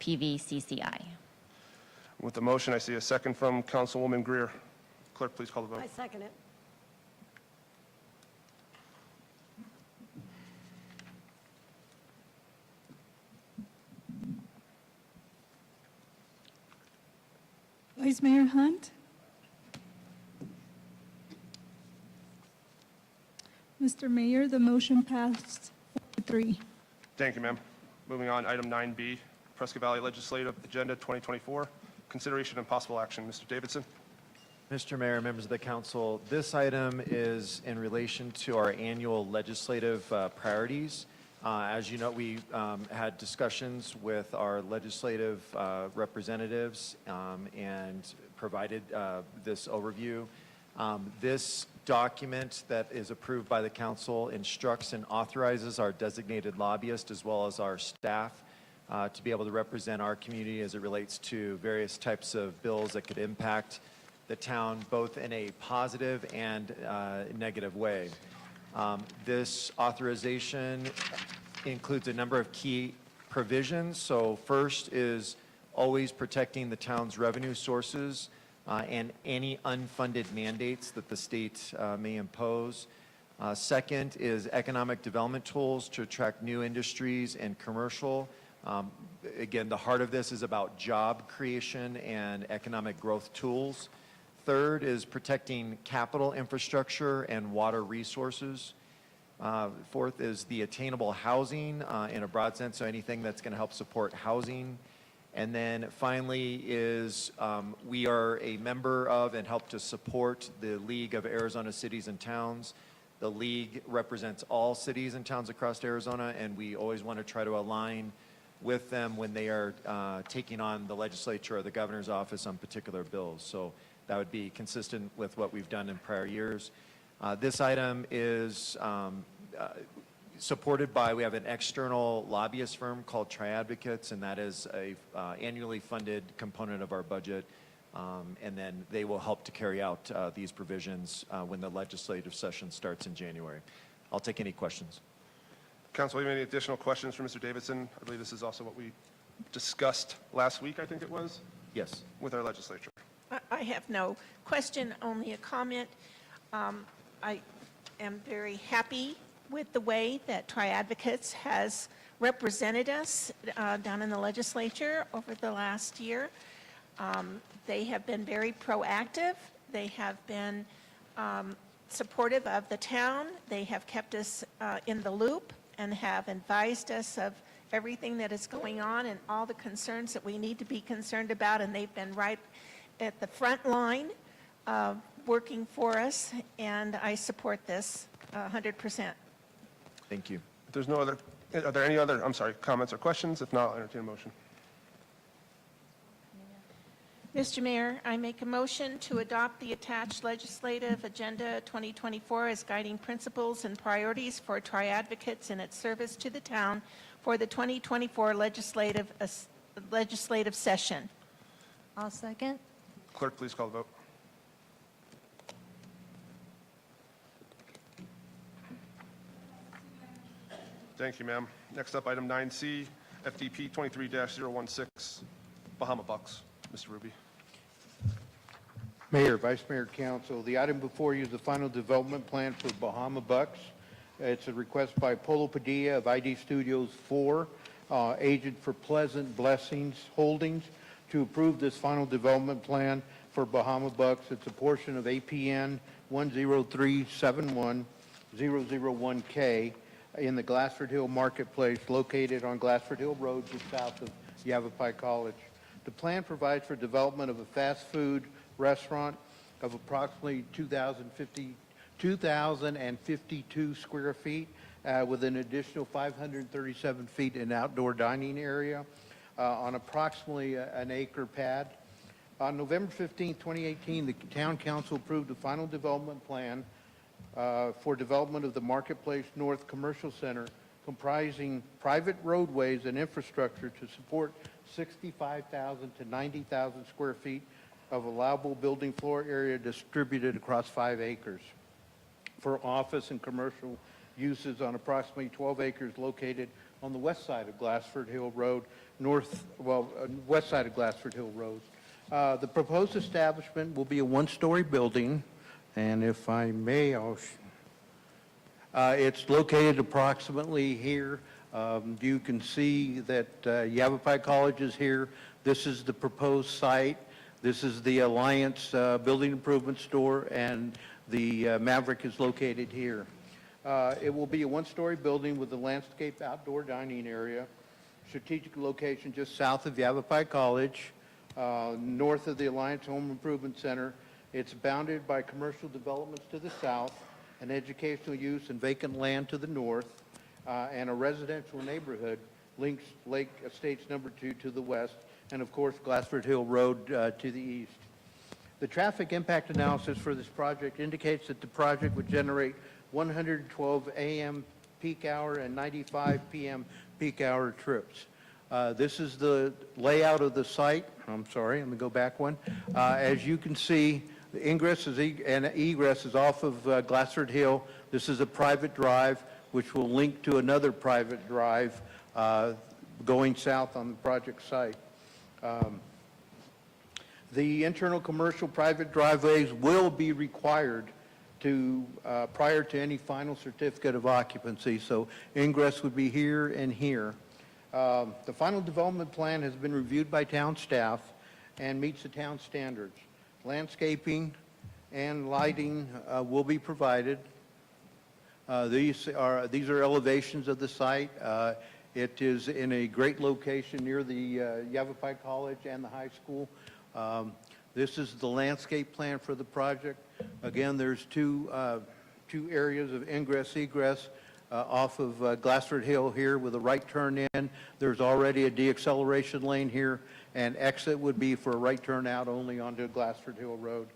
PVCCI. With the motion, I see a second from Councilwoman Greer. Clerk, please call the vote. I second it. Vice Mayor Hunt? Mr. Mayor, the motion passed 4-3. Thank you, ma'am. Moving on, item 9B, Prescott Valley Legislative Agenda 2024, consideration and possible action. Mr. Davidson? Mr. Mayor, members of the council, this item is in relation to our annual legislative priorities. As you know, we had discussions with our legislative representatives and provided this overview. This document that is approved by the council instructs and authorizes our designated lobbyist as well as our staff to be able to represent our community as it relates to various types of bills that could impact the town both in a positive and negative way. This authorization includes a number of key provisions. So first is always protecting the town's revenue sources and any unfunded mandates that the state may impose. Second is economic development tools to attract new industries and commercial. Again, the heart of this is about job creation and economic growth tools. Third is protecting capital infrastructure and water resources. Fourth is the attainable housing in a broad sense, so anything that's going to help support housing. And then finally is we are a member of and help to support the League of Arizona Cities and Towns. The League represents all cities and towns across Arizona, and we always want to try to align with them when they are taking on the legislature or the governor's office on particular bills. So that would be consistent with what we've done in prior years. This item is supported by, we have an external lobbyist firm called Tri-Advocates, and that is a annually funded component of our budget. And then they will help to carry out these provisions when the legislative session starts in January. I'll take any questions. Council, any additional questions for Mr. Davidson? I believe this is also what we discussed last week, I think it was? Yes. With our legislature. I have no question, only a comment. I am very happy with the way that Tri-Advocates has represented us down in the legislature over the last year. They have been very proactive. They have been supportive of the town. They have kept us in the loop and have advised us of everything that is going on and all the concerns that we need to be concerned about, and they've been right at the front line working for us, and I support this 100%. Thank you. If there's no other, are there any other, comments or questions? If not, I'll entertain a motion. Mr. Mayor, I make a motion to adopt the attached legislative agenda 2024 as guiding principles and priorities for Tri-Advocates in its service to the town for the 2024 legislative session. I'll second. Clerk, please call the vote. Thank you, ma'am. Next up, item 9C, FDP 23-016, Bahama Bucks. Mr. Ruby. Mayor, Vice Mayor, Council, the item before you is the final development plan for Bahama Bucks. It's a request by Polo Padilla of ID Studios 4, agent for Pleasant Blessings Holdings, to approve this final development plan for Bahama Bucks. It's a portion of APN 10371-001K in the Glassford Hill Marketplace located on Glassford Hill Road just south of Yavapai College. The plan provides for development of a fast food restaurant of approximately 2,052 square feet with an additional 537 feet in outdoor dining area on approximately an acre pad. On November 15, 2018, the Town Council approved a final development plan for development of the Marketplace North Commercial Center comprising private roadways and infrastructure to support 65,000 to 90,000 square feet of allowable building floor area distributed across 5 acres for office and commercial uses on approximately 12 acres located on the west side of Glassford Hill Road, west side of Glassford Hill Road. The proposed establishment will be a one-story building, and if I may, it's located approximately here. You can see that Yavapai College is here. This is the proposed site. This is the Alliance Building Improvement Store, and the Maverick is located here. It will be a one-story building with a landscape outdoor dining area, strategic location just south of Yavapai College, north of the Alliance Home Improvement Center, It's bounded by commercial developments to the south, an educational use and vacant land to the north, and a residential neighborhood links Lake Estates Number 2 to the west, and of course, Glassford Hill Road to the east. The traffic impact analysis for this project indicates that the project would generate 112 a.m. peak hour and 95 p.m. peak hour trips. This is the layout of the site. I'm sorry, let me go back one. As you can see, the ingress and egress is off of Glassford Hill. This is a private drive, which will link to another private drive going south on the project site. The internal commercial private driveways will be required to, prior to any final certificate of occupancy, so ingress would be here and here. The final development plan has been reviewed by town staff and meets the town standards. Landscaping and lighting will be provided. These are elevations of the site. It is in a great location near the Yavapai College and the high school. This is the landscape plan for the project. Again, there's two areas of ingress, egress off of Glassford Hill here with a right turn in. There's already a deacceleration lane here, and exit would be for a right turn out only onto Glassford Hill Road.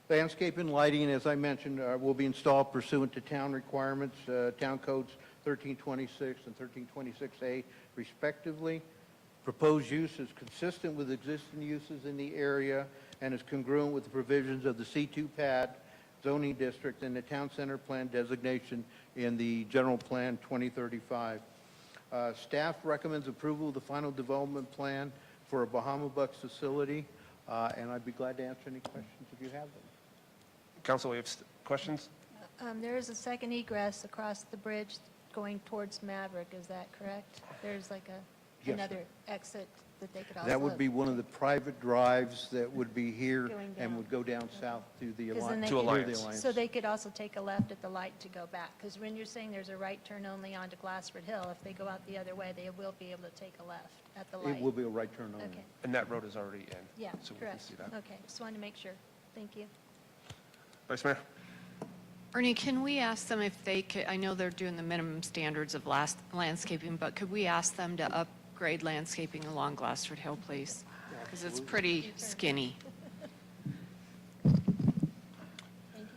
Landscape and lighting, as I mentioned, will be installed pursuant to town requirements, town codes 1326 and 1326A respectively. Proposed use is consistent with existing uses in the area and is congruent with the provisions of the C2 pad zoning district and the town center plan designation in the general plan 2035. Staff recommends approval of the final development plan for a Bahama Bucks facility, and I'd be glad to answer any questions if you have them. Council, we have questions? There is a second egress across the bridge going towards Maverick, is that correct? There's like Yes, another exit that they could also... That would be one of the private drives that would be here Going and down. would go down south to the 'Cause then they Alliance. could- So they could also take a left at the light to go back, because when you're saying there's a right turn only onto Glassford Hill, if they go out the other way, they will be able to take a left at the light. It will be a right turn only. Okay. And that road is already in. Yeah, So we can correct. see that. Okay, just wanted to make sure. Thank you. Vice Mayor? Ernie, can we ask them if they could, I know they're doing the minimum standards of landscaping, but could we ask them to upgrade landscaping along Glassford Hill, please? Because it's pretty skinny.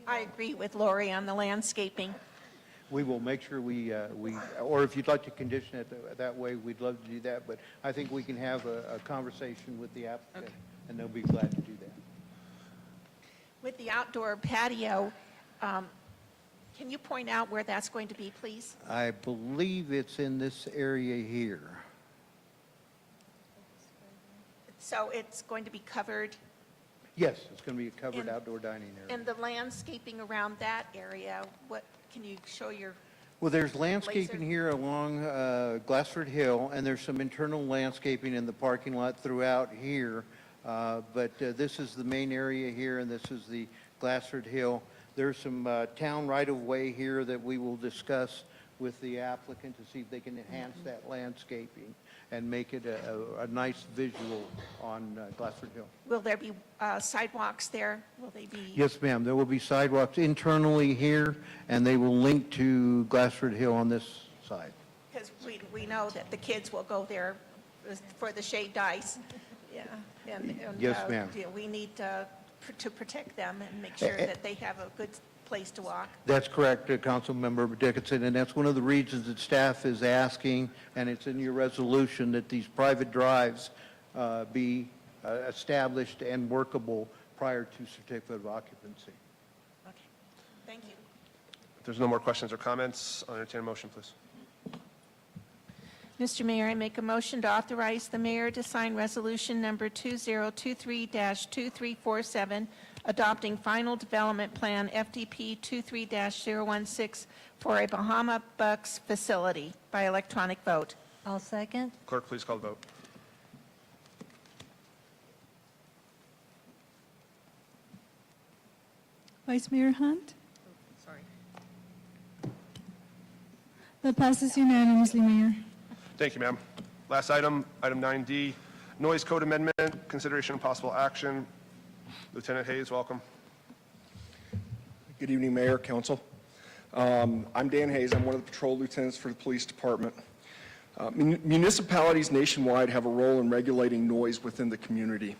I agree with Lori on the landscaping. We will make sure or if you'd like to condition it that way, we'd love to do that, but I think we can have a conversation with the applicant, and they'll be glad to do that. With the outdoor patio, can you point out where that's going to be, please? I believe it's in this area here. So it's going to be covered, Yes, it's going to be a covered And- outdoor dining area. and the landscaping around that area, what, can you show your, Well, there's landscaping Laser. here along Glassford Hill, and there's some internal landscaping in the parking lot throughout here. But this is the main area here, and this is the Glassford Hill. There's some town right-of-way here that we will discuss with the applicant to see if they can enhance that landscaping and make it a nice visual on Glassford Hill. will there be sidewalks there? Will they be? Yes, ma'am. There will be sidewalks internally here, and they will link to Glassford Hill on this side. Because we know that the kids will go there for the shaved ice. Yeah. And, Yes, ma'am. yeah, we need to protect them and make sure that they have a good place to walk. That's correct, Councilmember Dickinson, and that's one of the reasons that staff is asking, and it's in your resolution, that these private drives be established and workable prior to certificate of occupancy. Okay, thank you. If there's no more questions or comments, I'll entertain a motion, please. Mr. Mayor, I make a motion to authorize the mayor to sign resolution number 2023-2347, adopting final development plan FDP 23-016 for a Bahama Bucks facility by electronic vote. I'll second. Clerk, please call the vote. Vice Mayor Hunt? Sorry. That passes unanimously, Mayor. Thank you, ma'am. Last item, item 9D, noise code amendment, consideration of possible action Lieutenant Hayes, welcome. Good evening, Mayor, Council. I'm Dan Hayes. I'm one of the patrol lieutenants for the police department. Municipalities nationwide have a role in regulating noise within the community.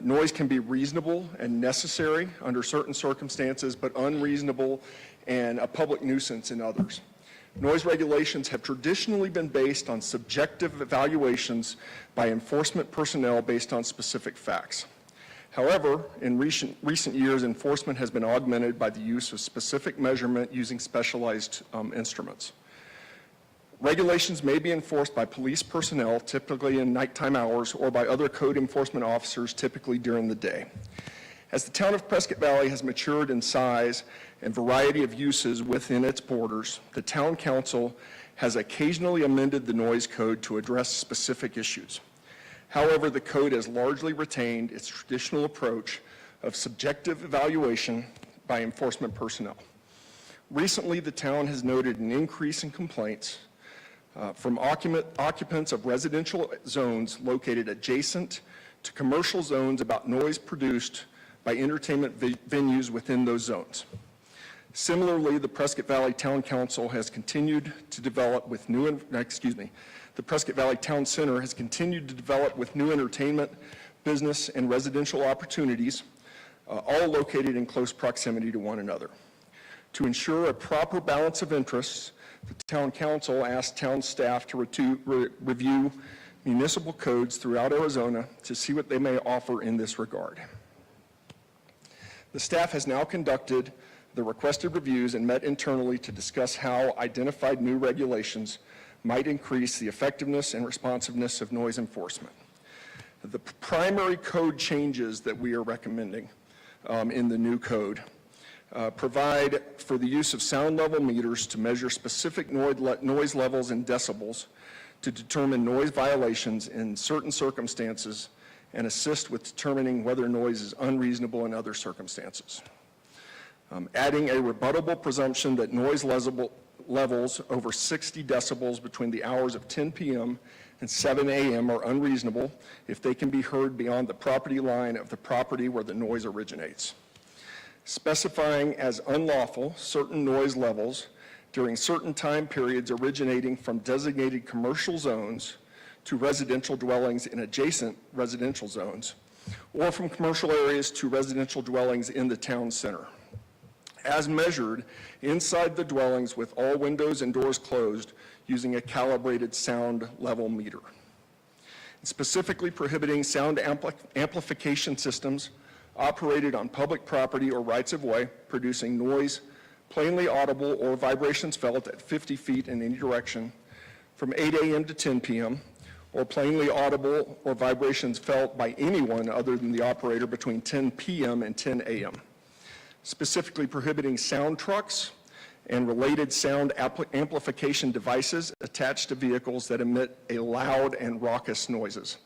Noise can be reasonable and necessary under certain circumstances, but unreasonable and a public nuisance in others. Noise regulations have traditionally been based on subjective evaluations by enforcement personnel based on specific facts. However, in recent years, enforcement has been augmented by the use of specific measurement using specialized instruments. Regulations may be enforced by police personnel, typically in nighttime hours, or by other code enforcement officers, typically during the day. As the town of Prescott Valley has matured in size and variety of uses within its borders, the town council has occasionally amended the noise code to address specific issues. However, the code has largely retained its traditional approach of subjective evaluation by enforcement personnel. Recently, the town has noted an increase in complaints from occupants of residential zones located adjacent to commercial zones about noise produced by entertainment venues within those zones. Similarly, the Prescott Valley Town Council has continued to develop with the Prescott Valley Town Center has continued to develop with new entertainment, business, and residential opportunities, all located in close proximity to one another. To ensure a proper balance of interests, the Town Council asked town staff to review municipal codes throughout Arizona to see what they may offer in this regard. The staff has now conducted the requested reviews and met internally to discuss how identified new regulations might increase the effectiveness and responsiveness of noise enforcement. The primary code changes that we are recommending in the new code provide for the use of sound level meters to measure specific noise levels in decibels to determine noise violations in certain circumstances and assist with determining whether noise is unreasonable in other circumstances. Adding a rebuttable presumption that noise levels over 60 decibels between the hours of 10 p.m. and 7 a.m. are unreasonable if they can be heard beyond the property line of the property where the noise originates. Specifying as unlawful certain noise levels during certain time periods originating from designated commercial zones to residential dwellings in adjacent residential zones, or from commercial areas to residential dwellings in the town center, as measured inside the dwellings with all windows and doors closed using a calibrated sound level meter. Specifically prohibiting sound amplification systems operated on public property or rights of way, producing noise plainly audible or vibrations felt at 50 feet in any direction from 8 a.m. to 10 p.m., or plainly audible or vibrations felt by anyone other than the operator between 10 p.m. and 10 a.m. Specifically prohibiting sound trucks and related sound amplification devices attached to vehicles that emit a loud and raucous noises.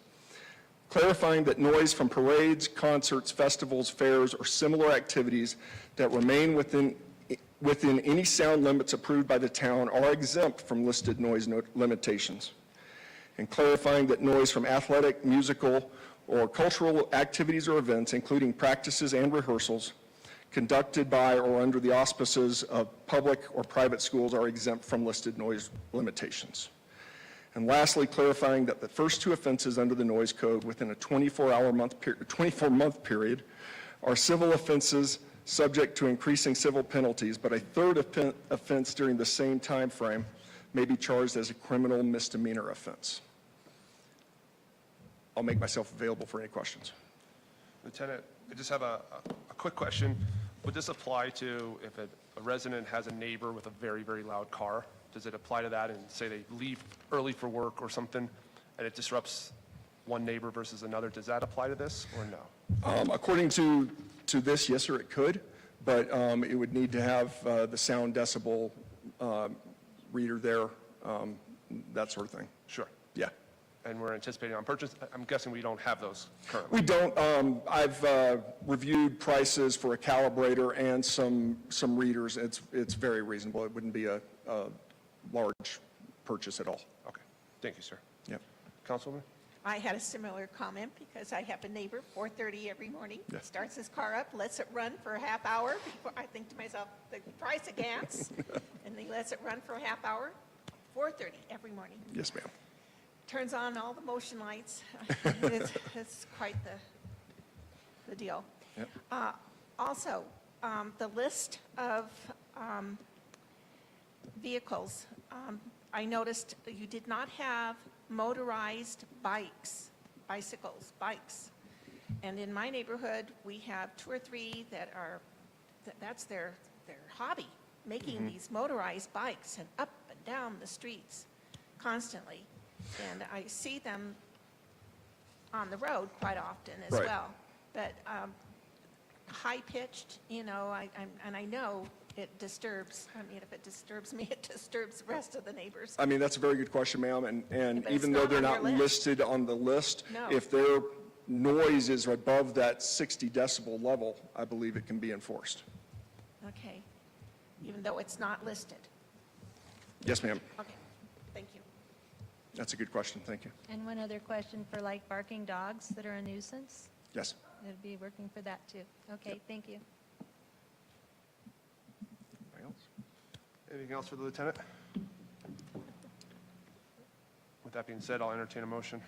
Clarifying that noise from parades, concerts, festivals, fairs, or similar activities that remain within any sound limits approved by the town are exempt from listed noise limitations. And clarifying that noise from athletic, musical, or cultural activities or events, including practices and rehearsals, conducted by or under the auspices of public or private schools are exempt from listed noise limitations. And lastly, clarifying that the first two offenses under the noise code within a 24-month period are civil offenses subject to increasing civil penalties, but a third offense during the same time frame may be charged as a criminal misdemeanor offense. I'll make myself available for any questions. Lieutenant, I just have a quick question. Would this apply to if a resident has a neighbor with a very, very loud car? Does it apply to that and say they leave early for work or something and it disrupts one neighbor versus another? Does that apply to this or no? According to this, yes, sir, it could, but it would need to have the sound decibel reader there, that sort of thing. Sure. Yeah. And we're anticipating on purchase. I'm guessing we don't have those currently. We don't. I've reviewed prices for a calibrator and some readers. It's very reasonable. It wouldn't be a large purchase at all. Okay. Thank you, sir. Yep. Councilman? I had a similar comment because I have a neighbor, 4:30 every morning, Yeah. starts his car up, lets it run for a half hour before, I think to myself, the price of gas, and he lets it run for a half hour, 4:30 every morning. Yes, ma'am. Turns on all the motion lights. It's quite the deal. Yep. Also, the list of vehicles, I noticed that you did not have motorized bicycles. And in my neighborhood, we have 2 or 3 that are, that's their hobby, making these motorized bikes and up and down the streets constantly. And I see them on the road quite often as Right. well. But high-pitched, you know, and I know it disturbs, I mean, if it disturbs me, it disturbs the rest of the neighbors. I mean, that's a very good question, ma'am, and But it's even though not they're on not your list. listed on the list, No. if their noise is above that 60 decibel level, I believe it can be enforced. Okay, even though it's not listed. Yes, ma'am. Okay, thank you. That's a good question, thank you. And one other question for like barking dogs that are a nuisance? Yes. It'd be working for that too. Okay, thank you. Anything else? Anything else for the lieutenant? With that being said, I'll entertain a motion.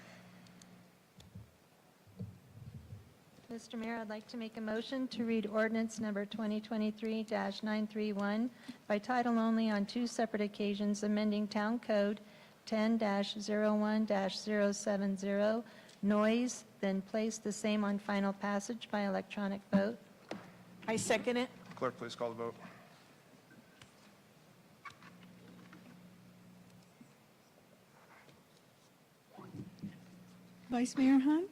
Mr. Mayor, I'd like to make a motion to read ordinance number 2023-931 by title only on 2 separate occasions, amending Town Code 10-01-070, noise, then place the same on final passage by electronic vote. I second it. Clerk, please call the vote. Vice Mayor Hunt?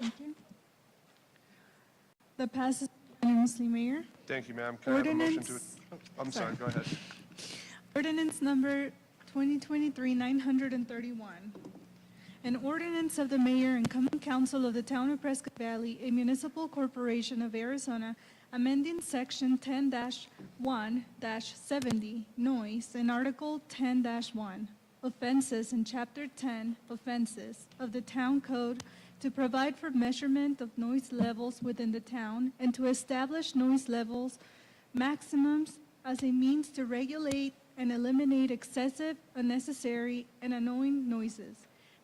Thank you. That passes unanimously, Mayor. Thank you, ma'am. Can I have a motion to? Ordinance- I'm sorry, go ahead. Ordinance number 2023-931. An ordinance of the mayor and common council of the town of Prescott Valley, a municipal corporation of Arizona, amending section 10-1-70, noise, and article 10-1, offenses, in chapter 10, offenses, of the town code to provide for measurement of noise levels within the town and to establish noise levels maximums as a means to regulate and eliminate excessive, unnecessary, and annoying noises,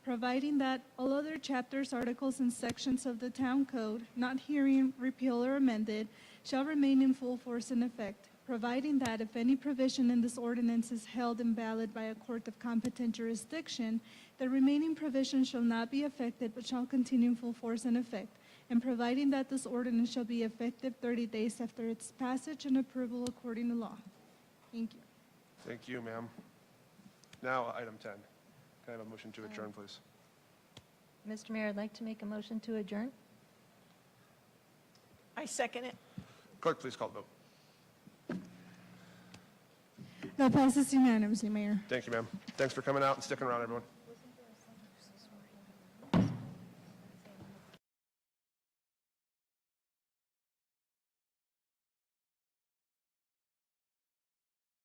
providing that all other chapters, articles, and sections of the town code not herein repealed or amended shall remain in full force and effect, providing that if any provision in this ordinance is held invalid by a court of competent jurisdiction, the remaining provisions shall not be affected but shall continue in full force and effect, and providing that this ordinance shall be effective 30 days after its passage and approval according to law. Thank you. Thank you, ma'am. Now, item 10. Can I have a motion to adjourn, please? Mr. Mayor, I'd like to make a motion to adjourn. I second it. Clerk, please call the vote. That passes unanimously, Mayor. Thank you, ma'am. Thanks for coming out and sticking around, everyone.